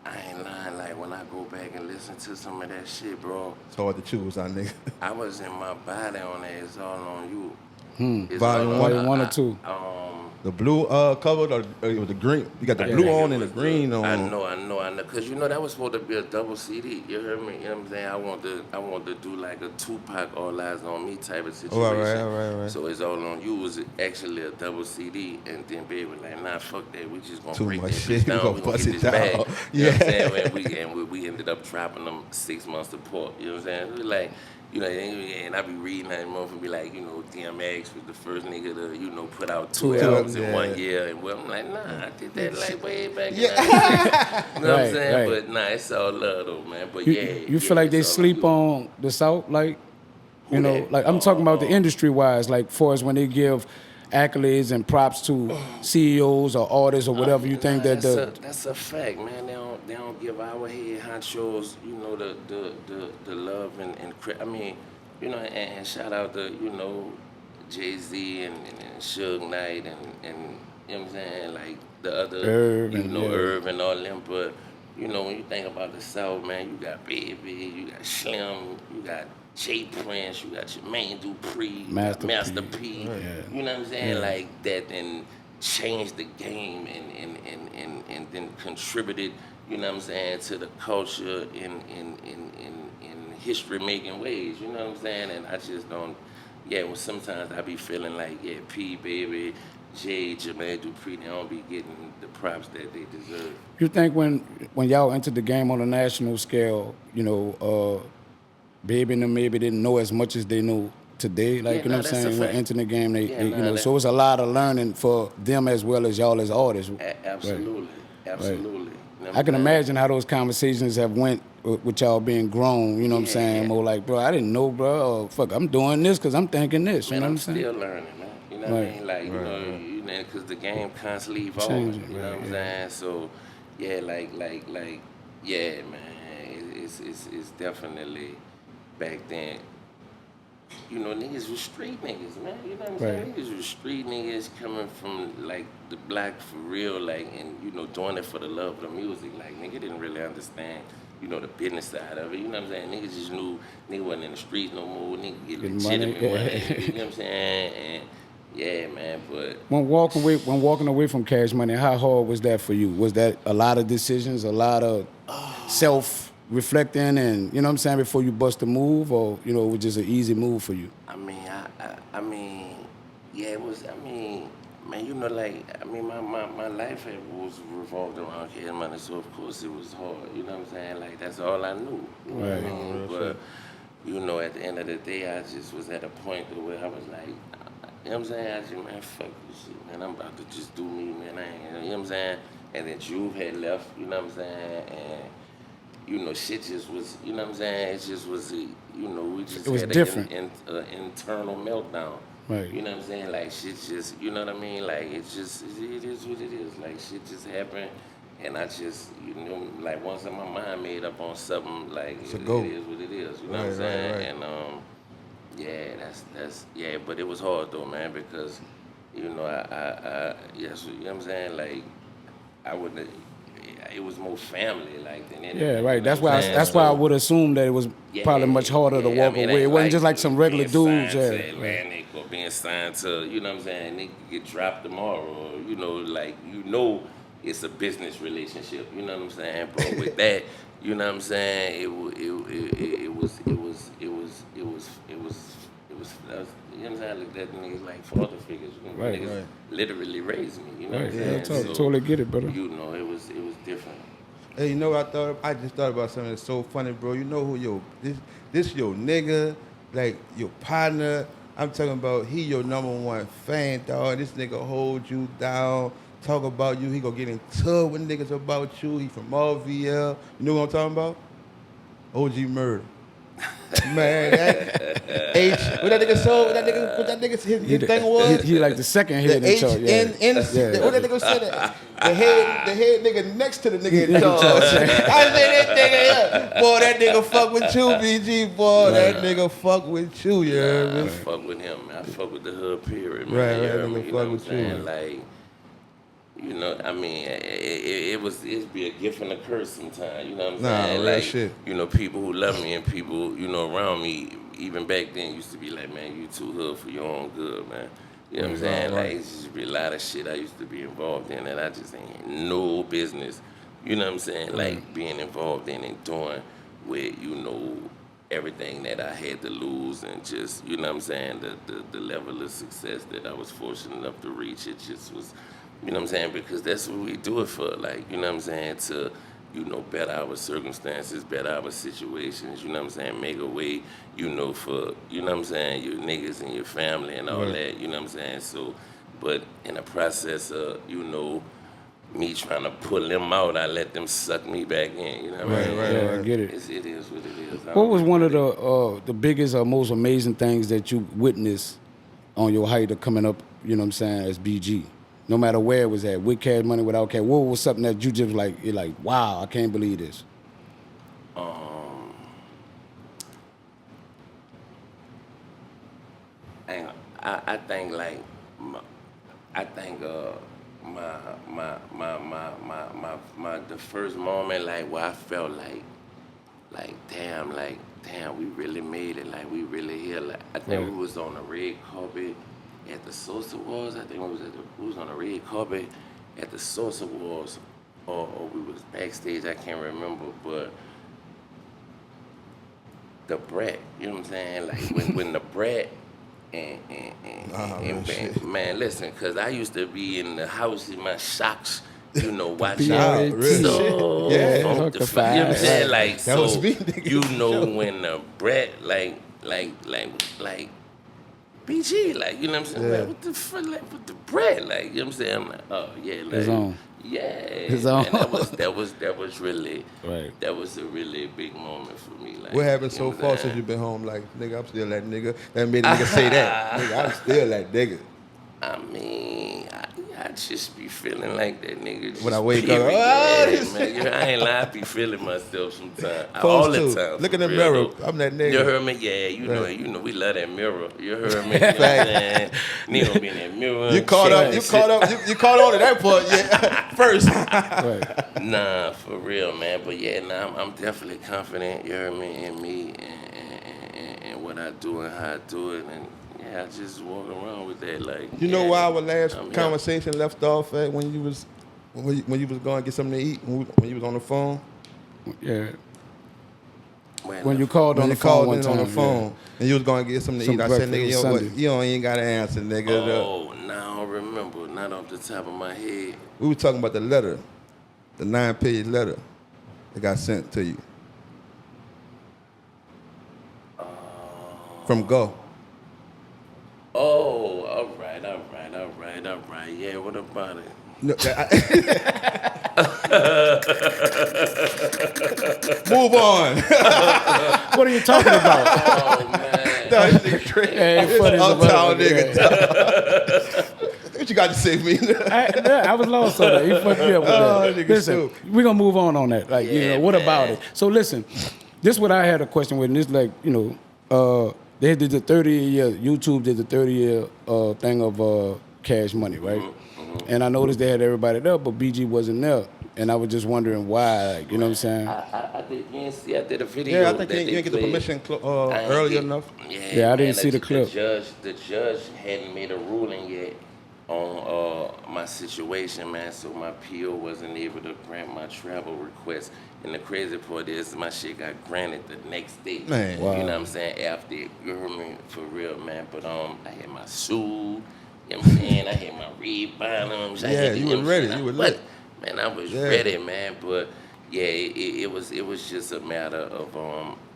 I ain't lying, like when I go back and listen to some of that shit, bro, It's hard to choose, I nigga. I was in my body on that. It's all on you. It's Volume all one? Volume 1 or 2? The blue cover, or it was the green. You got the blue on and the green on. I know. Cause you know that was supposed to be a double CD. You heard me? You know what I'm saying? I want to do like a Tupac All Eyes on Me type of situation. All right. So It's All on You was actually a double CD, and then Baby was like, nah, fuck that. We just gonna Too break much that shit. bitch down. We gonna We gonna bust get it this down. bag. You know what I'm saying? And we ended up dropping them 6 months apart. You know what I'm saying? It was like, you know, and I be reading that motherfucker be like, you know, DMX was the first nigga to, you know, put out two albums in 1 year. And well, I'm like, nah, I did that like way back in the 90s. You know what I'm saying? Right. But nah, it's all love though, man. But You feel like they it's all sleep on on the South, like, you Who know, that? like I'm talking about the industry wise, like for us when they give accolades and props to CEOs or artists or whatever. You think that that's a fact, man. They don't give our head honchos, you know, the love and I mean, you know, and shout out to, you know, Jay-Z and Suge Knight and you know what I'm saying, like the other Irv you and, know, yeah. Irv and all them, but you know, when you think about the South, man, you got Baby, you got Slim, you got Jay Prince, you got Jermaine Dupri, you got Master P. You know what I'm saying? Like that, and changed the game and then contributed, you know what I'm saying, to the culture in history making ways. You know what I'm saying? And I just don't. Yeah, well, sometimes I be feeling like, yeah, P, Baby, Jay, Jermaine Dupri, they don't be getting the props that they deserve. you think when y'all entered the game on a national scale, you know, Baby and them maybe didn't know as much as they know today. Like, Yeah, you know nah, what I'm that's a saying? When fact. entering the game, they you nah, know, that- so it's a lot of learning for them as well as y'all as artists. Absolutely. Absolutely. You know what I can I'm saying? imagine how those conversations have went with y'all being grown, you know what I'm saying? Yeah. More like, bro, I didn't know, bro. Or, fuck, I'm doing this because I'm thinking this. You Man, know what I'm I'm saying? still learning, man. You know what I mean? Like, you know, because the game constantly evolving. Changing, You know right, what I'm saying? So, yeah, yeah, man. It's definitely back then. You know, niggas was street niggas, man. You know what I'm saying? Niggas was street niggas coming from, like, the black for real, like, and, you know, doing it for the love of the music. Like, nigga didn't really understand, you know, the business side of it. You know what I'm saying? Niggas just knew nigga wasn't in the streets no more. Nigga get legitimate money. You know what I'm saying? And, yeah, man, but... When walking away from Cash Money, how hard was that for you? Was that a lot of decisions, a lot of self-reflecting and, you know what I'm saying, before you bust a move, or, you know, it was just an easy move for you? I mean, yeah, it was, I mean, man, you know, like, I mean, my life was revolved around Cash Money, so of course it was hard, you know what I'm saying? Like, that's all I knew, you know what I mean? But, you know, at the end of the day, I just was at a point where I was like, you know what I'm saying? I just, man, fuck this shit, man, I'm about to just do me, man, I ain't, you know what I'm saying? And then Juve had left, you know what I'm saying? And, you know, shit just was, you know what I'm saying? It just was, you know, we just It was had different. an internal meltdown. Right. You know what I'm saying? Like, shit just, you know what I mean? Like, it's just, it is what it is. Like, shit just happened. And I just, you know, like, once my mind made up on something, like, it is what it is. You know what I'm saying? Right. And, Yeah, that's yeah, but it was hard though, man, because you know yes, you know what I'm saying, like I wouldn't. It was more family like than Yeah, anything. You right. know That's what why. I'm saying? That's why I So would assume that it was probably much harder to yeah. I walk mean, it away. It ain't wasn't like just like some regular being dudes. signed Yeah, to right. Atlantic or being signed to, you know what I'm saying? They could get dropped tomorrow, or you know, like you know, it's a business relationship. You know what I'm saying? But with that, you know what I'm saying? It was, you know what I'm saying? I looked at the niggas like father figures. You know, Right. niggas Right. literally raised me. You know what Right. I'm Yeah, saying? So, totally get it, brother. you know, it was different. Hey, you know what I just thought about something that's so funny, bro. You know who this your nigga, like your partner. I'm talking about he your #1 fan, dog. This nigga hold you down, talk about you. He gonna get in tub with niggas about you. He from RVL. You know what I'm talking about? OG Murder. Man, that H. What that nigga sold? What that nigga his thing was? He like the second head The in charge. Yeah. HNN. What that nigga said? The head nigga next to the nigga in In charge. charge. I said that nigga, yeah. Boy, that nigga fuck with you, BG. Boy, that nigga fuck with you, you heard I me? fuck with him, man. I fuck with the hood period, man. Right, You right, heard nigga me? You know fuck what I'm with you, saying? man. Like, you know, I mean, it'd be a gift and a curse sometimes. You know what I'm Nah, saying? real Like, shit. you know, people who love me and people, you know, around me, even back then, used to be like, man, you too hood for your own good, man. You know what I'm saying? Right. Like, it's just be a lot of shit I used to be involved in that I just ain't no business. You know what I'm saying? Like, being involved in and doing with, you know, everything that I had to lose and just, you know what I'm saying, the level of success that I was fortunate enough to reach, it just was, you know what I'm saying, because that's what we do it for, like, you know what I'm saying, to, you know, better our circumstances, better our situations, you know what I'm saying, make a way, you know, for, you know what I'm saying, your niggas and your family and all Right. that, you know what I'm saying, so, but in the process of, you know, me trying to pull them out, I let them suck me back in, you know what I mean? Right, Yeah, I get it. It is what it is. I What don't was one of regret the biggest or most amazing things that you witnessed on your height of coming up, you know what I'm saying, as BG? No matter where it was at, with Cash Money, without Cash, what was something that you just like, you're like, wow, I can't believe this? And I think like I think my the first moment like where I felt like damn we really made it, like we really here, like I think we was on the red carpet at the Soulja Awards. I think we was on the red carpet at the Soulja Awards, or we was backstage, I can't remember, but the brat, you know what I'm saying? Like when the brat and man, listen, cause I used to be in the house in my shocks, you know, watching Nah, real so shit. Yeah. you know what I'm saying? Like That was so me, nigga, you for know sure. when the brat like BG, like, you know what I'm saying? Yeah. Like, what the fuck, like, with the bread, like, you know what I'm saying? I'm like, oh, yeah, like, His own. yeah. His man, own. that was really, Right. that was a really big moment for me. Like, What happened you so know what I'm far since saying? you been home? Like, nigga, I'm still that nigga. That made a nigga say that. Nigga, I'm still that nigga. I mean, I just be feeling like that nigga. Just When I wake up, period. oh, Yeah, this man. I ain't lying. I be feeling myself sometimes. Supposed All the to. time. Look for in the real, mirror. though. I'm that nigga. You heard me? Yeah, Right. you know, we love that mirror. You heard me? You know what I'm saying? Nino be in that mirror. You and caught shit up. and You shit. caught up. You caught on to that part, yeah. First. Right. Nah, for real, man. But yeah, nah, I'm definitely confident. You heard me, in me, and what I do and how I do it, and yeah, I just walk around with that, like. You know yeah, why our last I'm here. conversation left off at when you was going to get something to eat when you was on the phone? Yeah. Man, When you called When on you the phone called one in time, on the phone and you was going to get something to Some eat, I said, breakfast, nigga, it you was know what? Sunday. You don't ain't got to answer, nigga. Oh, now I don't remember, not off the top of my head. We were talking about the letter, the 9-page letter that got sent to you from Go. Oh, all right. Yeah, what about it? No, move on. What are you talking about? Oh man, No, this nigga crazy. Hey, This funny as a uptown motherfucker, nigga. What you got to say, me? I was lost on that. He fucked me up with Oh, that. nigga Listen, stupid. we're gonna move on that. Like, you Yeah, know, what man. about it? So listen, this is what I had a question with, and this like, you know, They did the 30-year, YouTube did the 30-year thing of Cash Money, right? And I noticed they had everybody there, but BG wasn't there. And I was just wondering why, like, you know what I'm saying? I did, you didn't see, I did a video. Yeah, I think you didn't get the permission early enough. Yeah, I didn't see the clip. The judge hadn't made a ruling yet on my situation, man. So my PO wasn't able to grant my travel request. And the crazy part is my shit got granted the next day. Man. Wow. You know what I'm saying? After it, you heard me, for real, man. But I had my suit, you know what I'm saying? I had my red bottoms. Yeah, you were ready. You were lit. Man, I was ready, man. But yeah, it was just a matter of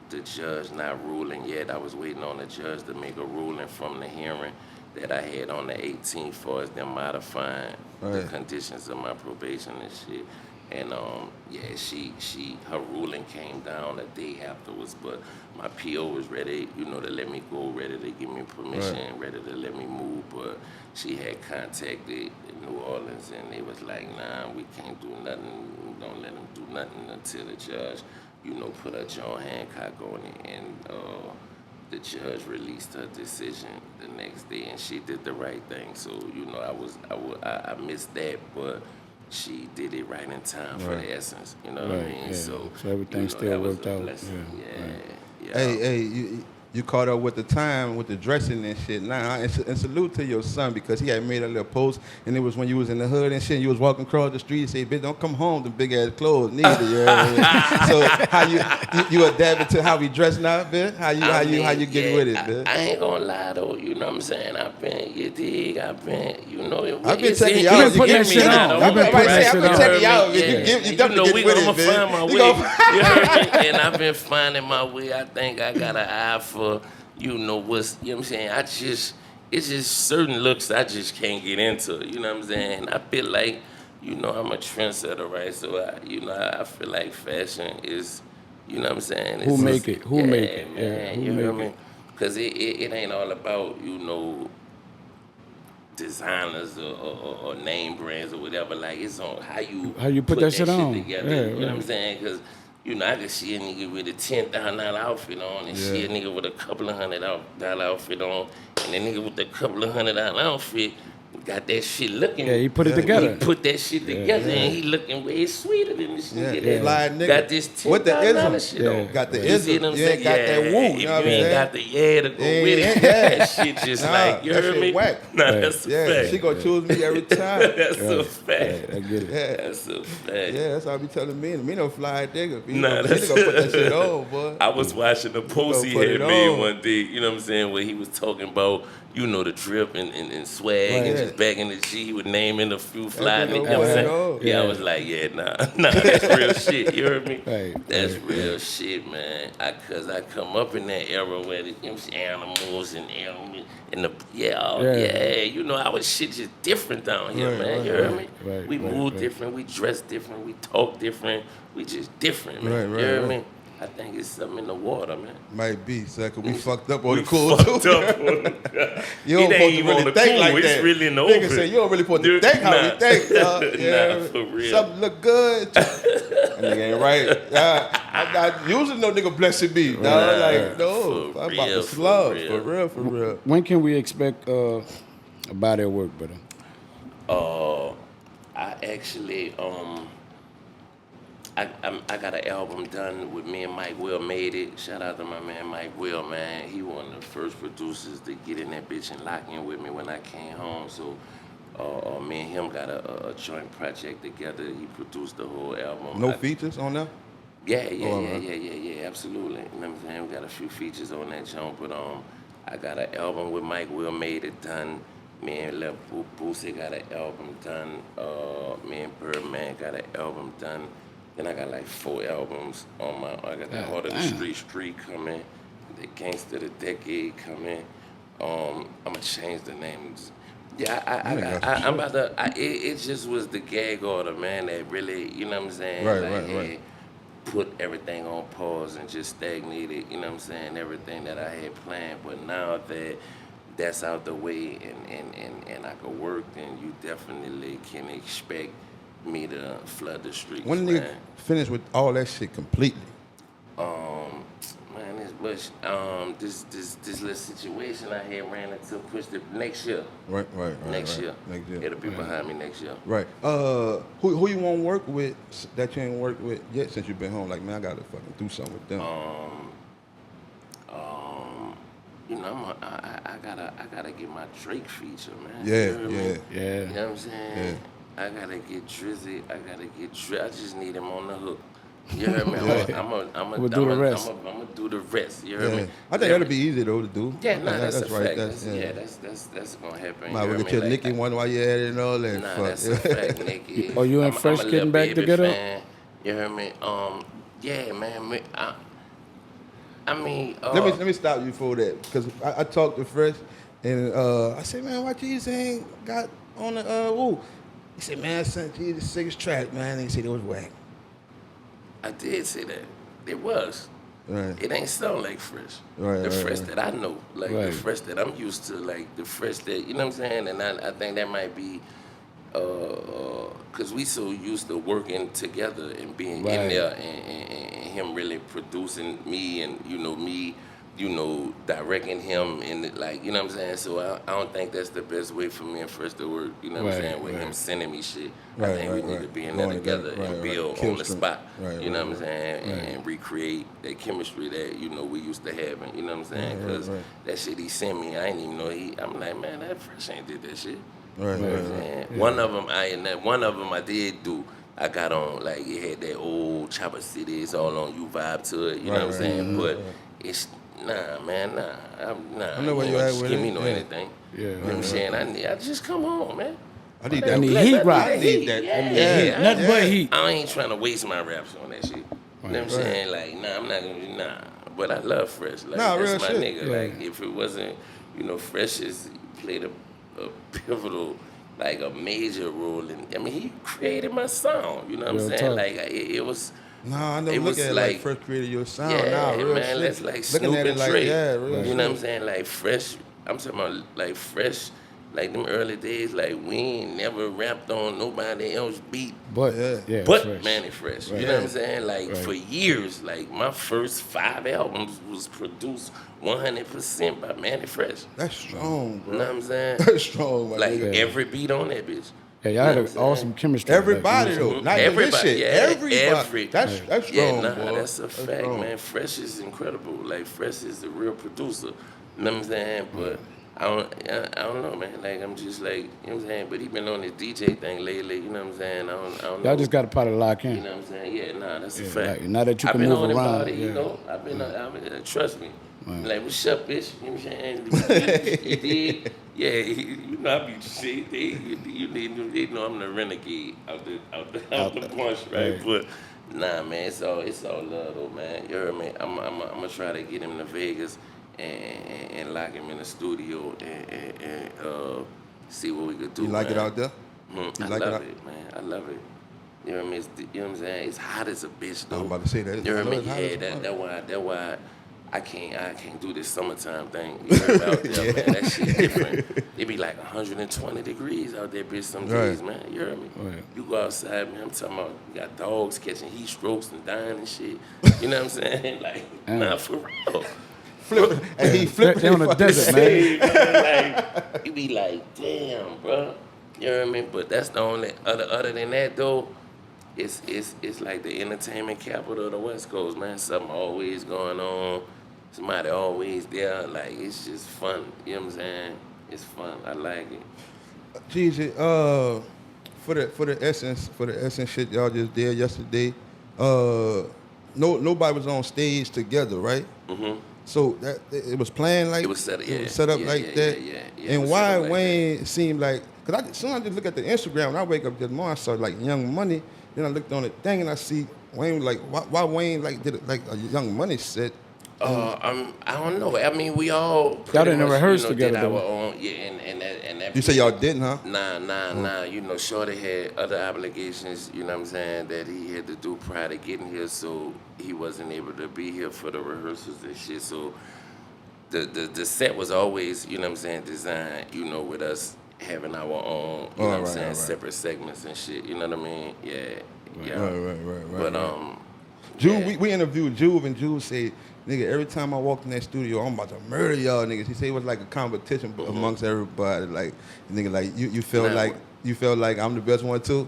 the judge not ruling yet. I was waiting on the judge to make a ruling from the hearing that I had on the 18th for us them modifying the conditions of my probation and shit. And her ruling came down a day afterwards, but my PO was ready, you know, to let me go, ready to give me permission, ready to let me move. But she had contacted New Orleans, and they was like, nah, we can't do nothing. Don't let them do nothing until the judge, you know, put a John Hancock on it. And the judge released her decision the next day, and she did the right thing. So, you know, I missed that, but she did it right in time for the essence. You know what I mean? Yeah. So everything you know, still that was worked a out. blessing. Yeah. Yeah. Hey, you caught up with the time with the dressing and shit. Nah, and salute to your son because he had made a little post, and it was when you was in the hood and shit. And you was walking across the street and say, "Bitch, don't come home with them big ass clothes, neither." You know what I mean? So how you adapted to how we dress now, bitch? How you get with it, bitch? I ain't gonna lie though, you know what I'm saying? I've been, you dig? I've been, you know, I've been checking You y'all. been putting that shit on. I've been putting that shit on. checking y'all. Yeah. You definitely we get with gonna it, man. find my way. You heard me? And I've been finding my way. I think I got an eye for, you know what's, you know what I'm saying? It's just certain looks I just can't get into. You know what I'm saying? I feel like, you know, I'm a trendsetter, right? So I feel like fashion is, you know what I'm saying? Who make it? Who make it? Man, Yeah, who you know make what I mean? Because it ain't all about, you know, designers or name brands or whatever. Like, it's on how you put that shit on. together. Yeah, you know what I'm right. saying? Because, you know, I could see a nigga with a $10,000 outfit on and see a nigga with a couple of $100 outfit on, and the nigga with a couple of $100 outfit got that shit looking. Yeah, he put it together. He put that shit together, and he looking way sweeter than this nigga. that Fly nigga. Got this $10,000 With the ism. shit on. Got the You see ism. what I'm Yeah, saying? got that woo. If You know you what I'm ain't saying? got the to go with it, that shit just like, you that heard shit me? whack. Nah, that's a Yeah, fact. she gonna choose me every time. That's a fact. I get it. Yeah. That's a fact. Yeah, that's how I be telling me. Me no fly nigga. Nah, She that's gonna put that shit on, boy. I was watching the post he put had it made on. one day, you know what I'm saying, where he was talking about, you know, the drip and swag and yeah. just back in the G, he would name in a few fly nigga niggas. You know put what I'm it saying? on. Yeah, I was like, yeah, nah, that's real shit. You heard me? Right, That's real shit, man. Cause I come up in that era where the, you know what I'm saying, animals and the you know, our shit just different down here, man. You heard me? We move different, we dress different, we talk different, we just different, man. Right, you heard right. me? I think it's something in the water, man. Might be, so we fucked up on We the cool fucked too. up on the You don't It supposed ain't to even really on the think cool, like it's that. really in the Nigga open. say you don't really supposed to Dude, think how nah. we think. Nah, for real. Something look good. That nigga ain't right. I'm not using no nigga blessed be. Dog. Like, no, For I'm about real, to for slug. real. For real. When can we expect a body of work, brother? I actually, I got an album done with me and Mike Will made it. Shout out to my man Mike Will, man. He one of the first producers to get in that bitch and lock in with me when I came home. So me and him got a joint project together. He produced the whole album. No features on there? Yeah, right. absolutely. You know what I'm saying? We got a few features on that joint, but I got an album with Mike Will made it done. Me and Lil Boosie got an album done. Me and Birdman got an album done. Then I got like 4 albums on my. I got the Heart of the Street coming, the Gangsta of the Decade coming. I'm gonna change the names. Yeah, I'm about to. It just was the gag order, man. That really, you know what I'm saying? Right. Put everything on pause and just stagnated. You know what I'm saying? Everything that I had planned, but now that that's out the way and I can work, then you definitely can expect me to flood the streets. When did you finish with all that shit completely? Man, But this little situation I had ran into pushed it next year. Right. Next Right. year. Next year. It'll be behind me next year. Right. Who you want to work with that you ain't worked with yet since you've been home? Like, man, I gotta fucking do something with them. You know, I gotta get my Drake feature, man. Yeah, You know what I mean? Yeah. You know what I'm saying? I gotta get Drizzy. I gotta get Dre. I just need him on the hook. You heard me? We'll do the rest. I'm gonna do the rest. You heard Yeah. me? I think that'll be easy though to do. Yeah, nah, that's a right. fact. That's gonna happen. Might You well heard get me? your Nicki one while you at it and all that. Nah, Fuck. that's a fact, Nicki. Oh, you and Fresh I'm a getting Lil back Baby together? fan. You heard me? Yeah, man. I mean, Let me stop you for that because I talked to Fresh and I said, man, why Jesus ain't got on the woo? He said, man, I sent you the 6th track, man. And he said it was whack. I did say that. It was. Right. It ain't sound like Fresh. Right, the right, Fresh right. that I know, like Right. the Fresh that I'm used to, like the Fresh that, you know what I'm saying? And I think that might be, because we so used to working together and being Right. in there and him really producing me and, me, directing him and like, you know what I'm saying? So I don't think that's the best way for me and Fresh to work, you know what I'm Right, saying? With right. him sending me shit. I Right, think right, we need right. to be in Going there together together, and right, build right. Kill on the stream. spot. Right, You know right, what I'm saying? And recreate that chemistry that, we used to have. And, you know what I'm saying? Right, Because right. that shit he sent me, I ain't even know I'm like, man, that Fresh ain't did that shit. Right, You know what right, I'm right. saying? One of them I did do. I got on, like, it had that old Chopper City, it's all on you vibe to it, you know what I'm Right, saying? right, But it's, nah, man, nah. I know where ain't you gonna at just with give it, me no yeah. anything. Yeah, You know what I'm saying? I just come on, man. I need I that. need Let heat me rock. get need that. Yeah, Yeah, Nothing but heat. I ain't trying to waste my raps on that shit. You know what I'm saying? Like, nah, I'm not gonna, nah. But I love Fresh. Like, Nah, that's real my shit. nigga. Yeah. Like, if it wasn't, Fresh has played a pivotal, like a major role in, I mean, he created my sound. You know what I'm Real saying? talk. Like, it was, Nah, I never it look was at it like- like Fresh created your sound. yeah, Nah, real man, shit. that's like Looking Snoop at it and like, Dre. yeah, real You know what I'm shit. saying? Like Fresh, I'm talking about like Fresh, like them early days, like we ain't never rapped on nobody else beat But Yeah. but Fresh. Mannie Fresh. Right. You know what I'm saying? Like Right. for years, like my first 5 albums was produced 100% by Mannie Fresh. That's strong, bro. You know what I'm saying? That's strong, my Like nigga. every beat on that bitch. Yeah, y'all You know had what an I'm saying? awesome chemistry. Everybody like, you know though, what not just this Everybody, shit. yeah, Everybody. That's strong, Yeah, nah, boy. that's a fact, strong. man. Fresh is incredible. Like Fresh is the real producer. You know what I'm saying? But I don't know, man. Like I'm just like, you know what I'm saying? But he been on this DJ thing lately. You know what I'm saying? I don't know. Y'all just got to probably lock in. You know what I'm saying? Yeah, nah, that's a Yeah, fact. like, now that you I've can been move on him around, about it, yeah. you know. I've been, trust me. Like, what's up, bitch? You know what I'm saying? You did? Yeah, you know, I be shit. They know I'm the renegade out the bunch, right? But nah, man, it's all love though, man. You heard me? I'm gonna try to get him to Vegas and lock him in the studio and see what we could do. You like it man. out there? Mhm. You I like it love out- it, man. I love it. You know what I mean? You know what I'm saying? It's hot as a bitch, though. I'm about to say that. You know I what I know mean? it's hot Yeah, as fuck. that why I can't do this summertime thing. You heard out there, man? That shit different. It be like 120 degrees out there, bitch, some days, Right. man. You heard me? Right. You go outside, man. I'm talking about you got dogs catching heat strokes and dying and shit. You know what I'm saying? Like, nah, for real. Flipping, and he flipping. They're on the desert, man. Hey, man, like, you be like, damn, bro. You know what I mean? But that's the only other than that though. It's like the entertainment capital of the West Coast, man. Something always going on. Somebody always there. Like it's just fun. You know what I'm saying? It's fun. I like it. Jeezy, for the essence shit y'all just did yesterday, nobody was on stage together, right? Mm-hmm. So that it was planned like It was set up, yeah. It was set up Yeah, like yeah, that. yeah, it And was why set up like Wayne seemed like? Cause I just look at the Instagram. When I wake up this morning, I saw like Young Money. Then I looked on the thing and I see Wayne like why Wayne like did it like a Young Money set. I don't know. I mean, we all Y'all didn't rehearse did together, our though. own, yeah, and that. You say y'all didn't, huh? Nah. You know, Shorty had other obligations, you know what I'm saying, that he had to do prior to getting here, so he wasn't able to be here for the rehearsals and shit. So the set was always, you know what I'm saying, designed, you know, with us having our own, you know what I'm saying, separate segments and shit. You know what I mean? Yeah. Right. But Juve, Yeah. we interviewed Juve, and Juve said, nigga, every time I walked in that studio, I'm about to murder y'all niggas. He said it was like a competition amongst everybody. Like, nigga, like you felt Nah, like I'm the best one too.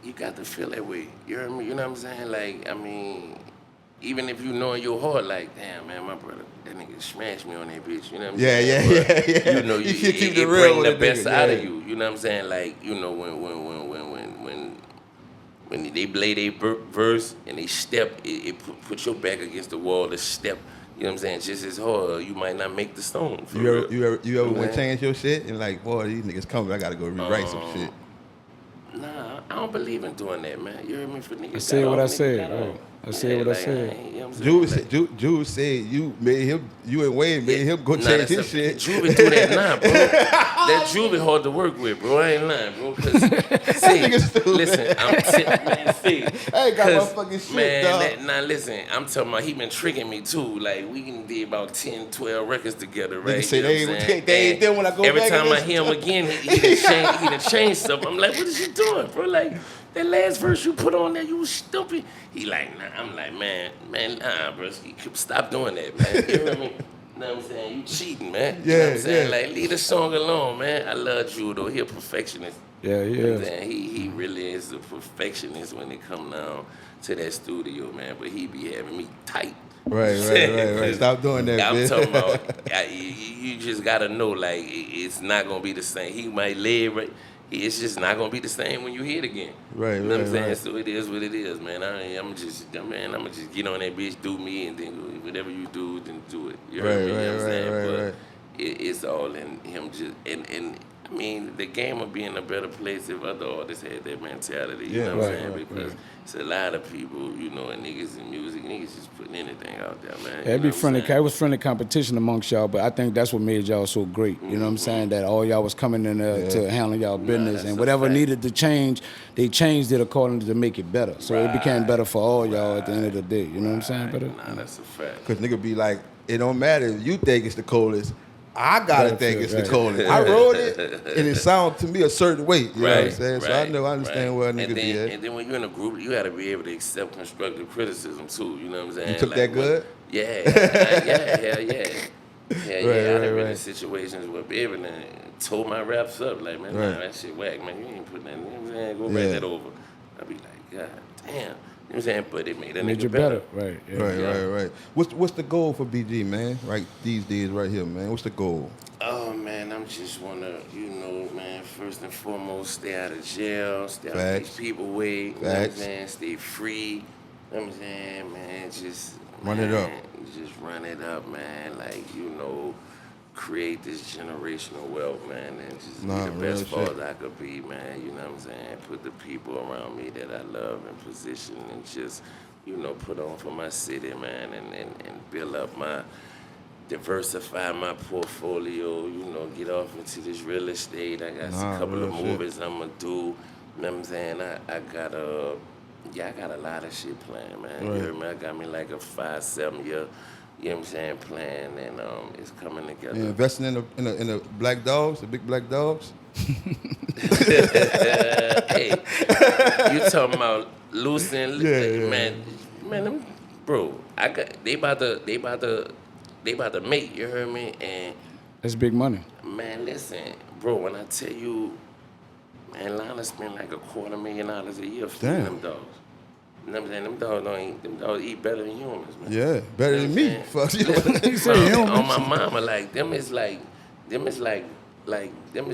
You got to feel that way. You hear me? You know what I'm saying? Like, I mean, even if you know in your heart, like, damn, man, my brother, that nigga smashed me on that bitch. You know what I'm Yeah, saying? yeah, But, yeah. You know, You should keep it it real bring with the a best nigga, out yeah. of you. You know what I'm saying? Like, you know, when they play their verse and they step, it put your back against the wall to step. You know what I'm saying? Just as hard, you might not make the stone. For real. You ever went Man. change your shit and like, boy, these niggas coming, I gotta go rewrite some shit. Nah, I don't believe in doing that, man. You heard me? For niggas I said got what off, I niggas said, got right. off. I said what I like, said. ain't- you know what I'm saying? Juve Like, said, Juve said you and Wayne made him go change his shit. Juvie do that now, bro. That Juvie hard to work with, bro. I ain't lying, bro. Cause nigga stupid. listen, man, see, I ain't got my 'cause, fucking shit, man, dog. now listen, I'm talking about he been tricking me too. Like we can did about 10, 12 records together, right? Nigga say You know they what I'm ain't- saying? they ain't there when I go every back and time I listen hear him to again, he done changed stuff. I'm like, what is you doing, bro? Like that last verse you put on there, you was stupid. He like, nah. I'm like, man, nah, bro. Stop doing that, man. You hear me? You know what I'm saying? You cheating, man. You know what I'm saying? Yeah. Like, leave the song alone, man. I love Drew, though. He a perfectionist. Yeah, You know what I'm yeah. saying? He really is a perfectionist when it come down to that studio, man. But he be having me tight. Right. Stop doing that, I'm bitch. talking about, you just gotta know, like, it's not gonna be the same. He might live, right? It's just not gonna be the same when you hear it again. Right, You know what I'm right, saying? right. So it is what it is, man. I'ma just get on that bitch, do me, and then whatever you do, then do it. You heard me? You know what I'm saying? But it's all in him just and I mean, the game would be in a better place if other artists had that mentality. You know what I'm saying? Because it's a lot of people, you know, and niggas in music, niggas just putting anything out there, man. Yeah, it'd be friendly. It was friendly competition amongst y'all, but I think that's what made y'all so great. You know what I'm saying? That all y'all was coming in there to handle y'all business, and whatever needed to change, they changed it accordingly to make it better. So it became better for all y'all at the end of the day. You know what I'm saying? But Nah, that's a fact. Cause nigga be like, it don't matter if you think it's the coldest. I gotta think it's the right. coldest. I wrote it, and it sounded to me a certain way. You know what I'm saying? So I understand where a nigga be at. And then when you're in a group, you gotta be able to accept constructive criticism too. You know what I'm saying? You took that good? Yeah. Hell yeah. I've been in right. situations where baby and tore my raps up. Like, man, nah, that shit whack, man. You ain't putting that, you know what I'm saying? Go back that over. I be like, God damn. You know what I'm saying? But it made a made nigga you better. Right. Yeah. Right. What's the goal for BG, man? Right these days, right here, man. What's the goal? Oh man, I'm just wanna, you know, man, first and foremost, stay out of jail, stay out of these people way, you know what I'm saying, stay free, you know what I'm saying, man, just Run it up. Just run it up, man. Like, you know, create this generational wealth, man, and just be the best father I could be, man, you know what I'm saying? Put the people around me that I love in position and just, you know, put on for my city, man, and build up diversify my portfolio, you know, get off into this real estate. I got a couple of movies I'm gonna do. You know what I'm saying? I got a lot of shit planned, man. You heard me? I got me like a 5-7 year, you know what I'm saying, plan, and it's coming together. You investing in the black dogs, the big black dogs? Hey, you talking about loosening, man, them, bro, they about to mate, you heard me? And That's big money. man, listen, bro, when I tell you, man, Lana spend like $250,000 a year feeding them dogs. You know what I'm saying? Them dogs eat better than humans, man. Yeah, better than me. Fuck you. On my mama, like them is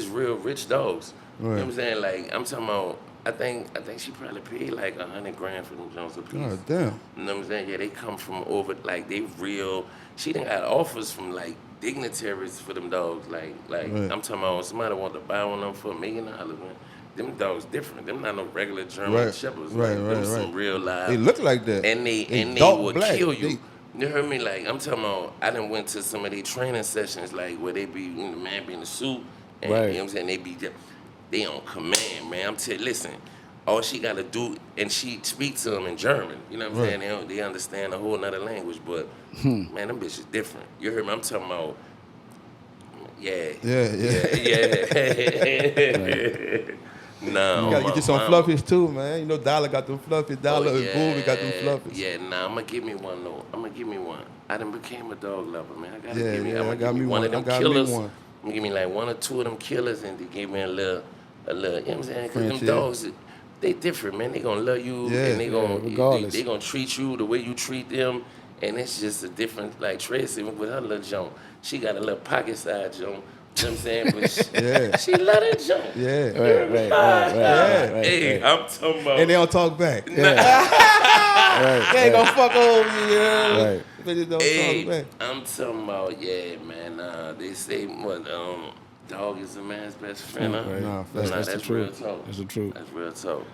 real rich dogs. You know what I'm saying? Like, I'm talking about, I think she probably paid like $100,000 for them Jones a piece. God damn. You know what I'm saying? Yeah, they come from over, like, they real. She done got offers from like dignitaries for them dogs. Like I'm talking about somebody want to buy one of them for $1 million, man. Them dogs different. Them not no regular German shepherds. Them some real live. They look like that. And they will kill you. You heard me? Like, I'm talking about, I done went to some of these training sessions, like, where they be, you know, the man be in the suit, and, you know what I'm saying, they on command, man. Listen, all she got to do, and she speaks to them in German, you know what I'm saying? They understand a whole nother language, but, man, them bitches different. You heard me? I'm talking about, No, You gotta my get you some mama. fluffies too, man. You know Dollar got them fluffies. Dollar and Booby got them fluffies. Yeah, nah, I'm gonna give me one though. I'm gonna give me one. I done became a dog lover, man. I gotta Yeah, give me. yeah, I'm I gonna got give me me one one. of them I got me killers. one. I'm gonna give me like 1 or 2 of them killers, and they give me a little. You know what I'm saying? Because them Appreciate it. dogs, they different, man. They gonna love you, Yeah. and they gonna regardless. they gonna treat you the way you treat them, and it's just a different. Like Tracy with her little jump, she got a little pocket side jump. You know what I'm saying? But she love that jump. Yeah. Right. Hey, I'm talking about. And they don't talk back. They Right. ain't gonna fuck over you, you know? Right. They just don't Hey, talk back. I'm talking about, yeah, man. They say what dog is a man's best friend. Huh? Right. Nah, That's facts. the That's real truth. talk. That's the truth. That's real talk.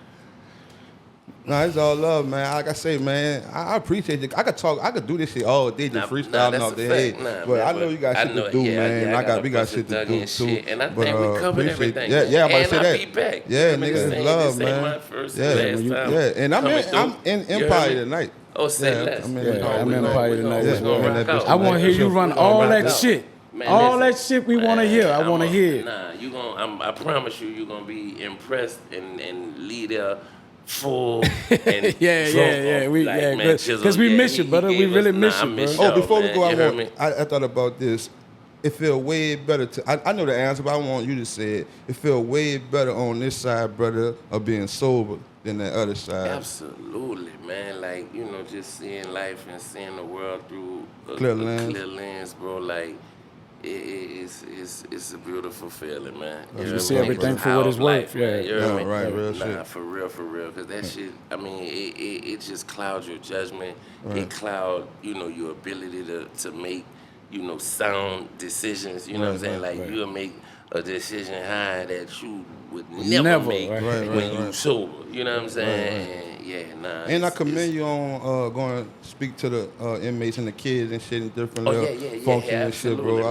Nah, it's all love, man. Like I say, man, I appreciate it. I could do this shit all day, just freestyling that's off a the fact. head. Nah, but man, I know you got I shit know- to do, yeah, man. yeah, I got we got shit to do and too. shit, and I think we covered appreciate- everything. Yeah, I'm about to say and that. I'll be back. Yeah, You know what I'm niggas is saying? love, This ain't man. my first Yeah, and last time. and I'm coming in through. You Empire heard me? tonight. Oh, say Yeah, less. I'm in Yeah, Empire I'm We in gonna- Empire we tonight gonna- as we gonna well. rock out. I want to hear you run We gonna all rock that out. shit. Man, All listen, that shit we want to hear. I want to hear it. Nah, you gonna. I promise you, gonna be impressed and leave there full. And Yeah. drunk We off, yeah, man, because we miss you, brother. We really miss you, bro. Oh, before we go, I heard me. I thought about this. It feel way better I know the answer, but I want you to say it. It feel way better on this side, brother, of being sober than that other side. Absolutely, man. Like, just seeing life and seeing the world through a Clear clear lens. lens, bro. Like, it's a beautiful feeling, man. You know see what I mean? everything It's for what it's how life, worth, yeah. man. You know what I mean? right, real Nah, shit. for real. Because that shit, I mean, it just clouds your judgment. It clouds, your ability to make, sound decisions. You know what I'm saying? Like, you'll make a decision high that you would never make when you sober. You know what I'm saying? And, yeah, nah. And I commend you on going to speak to the inmates and the kids and shit and different little function and shit, bro.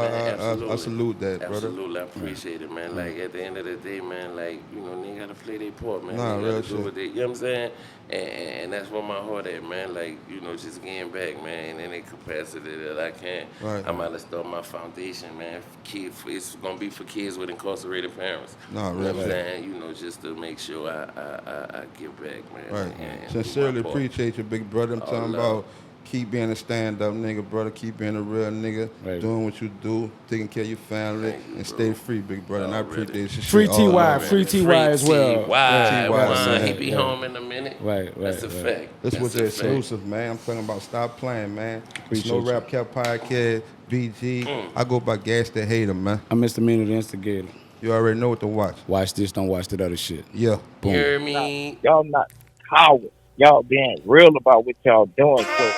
I salute that, brother. Absolutely, I appreciate it, man. Like, at the end of the day, man, like, they gotta play their part, man. Nah, They real gotta do shit. what they, you know what I'm saying? And that's where my heart at, man. Like, just getting back, man, in any capacity that I can. Right. I'm about to start my foundation, man. It's gonna be for kids with incarcerated parents. Nah, you know real what I'm shit. saying? Just to make sure I give back, man. Right. and do Sincerely my part. appreciate you, big brother. I'm talking love. about keep being a stand-up nigga, brother. Keep being a real nigga. Right. Doing what you do, taking care of your family, Thank you, and bro. stay free, big brother. And I Already. appreciate you. Free shit all TY, over. free TY as well. TY, man. he be Yeah. home in a minute. Right, That's a right. fact. This was That's the a fact. exclusive, man. I'm talking about stop playing, man. It's Appreciate No you. Rap Cap Podcast, BG. I go by Gas the Hater, man. I'm Mr. MEANA, the instigator. You already know what to watch. Watch this, don't watch that other shit. Yeah. Boom. Hear me? Y'all not cowards. Y'all being real about what y'all doing. So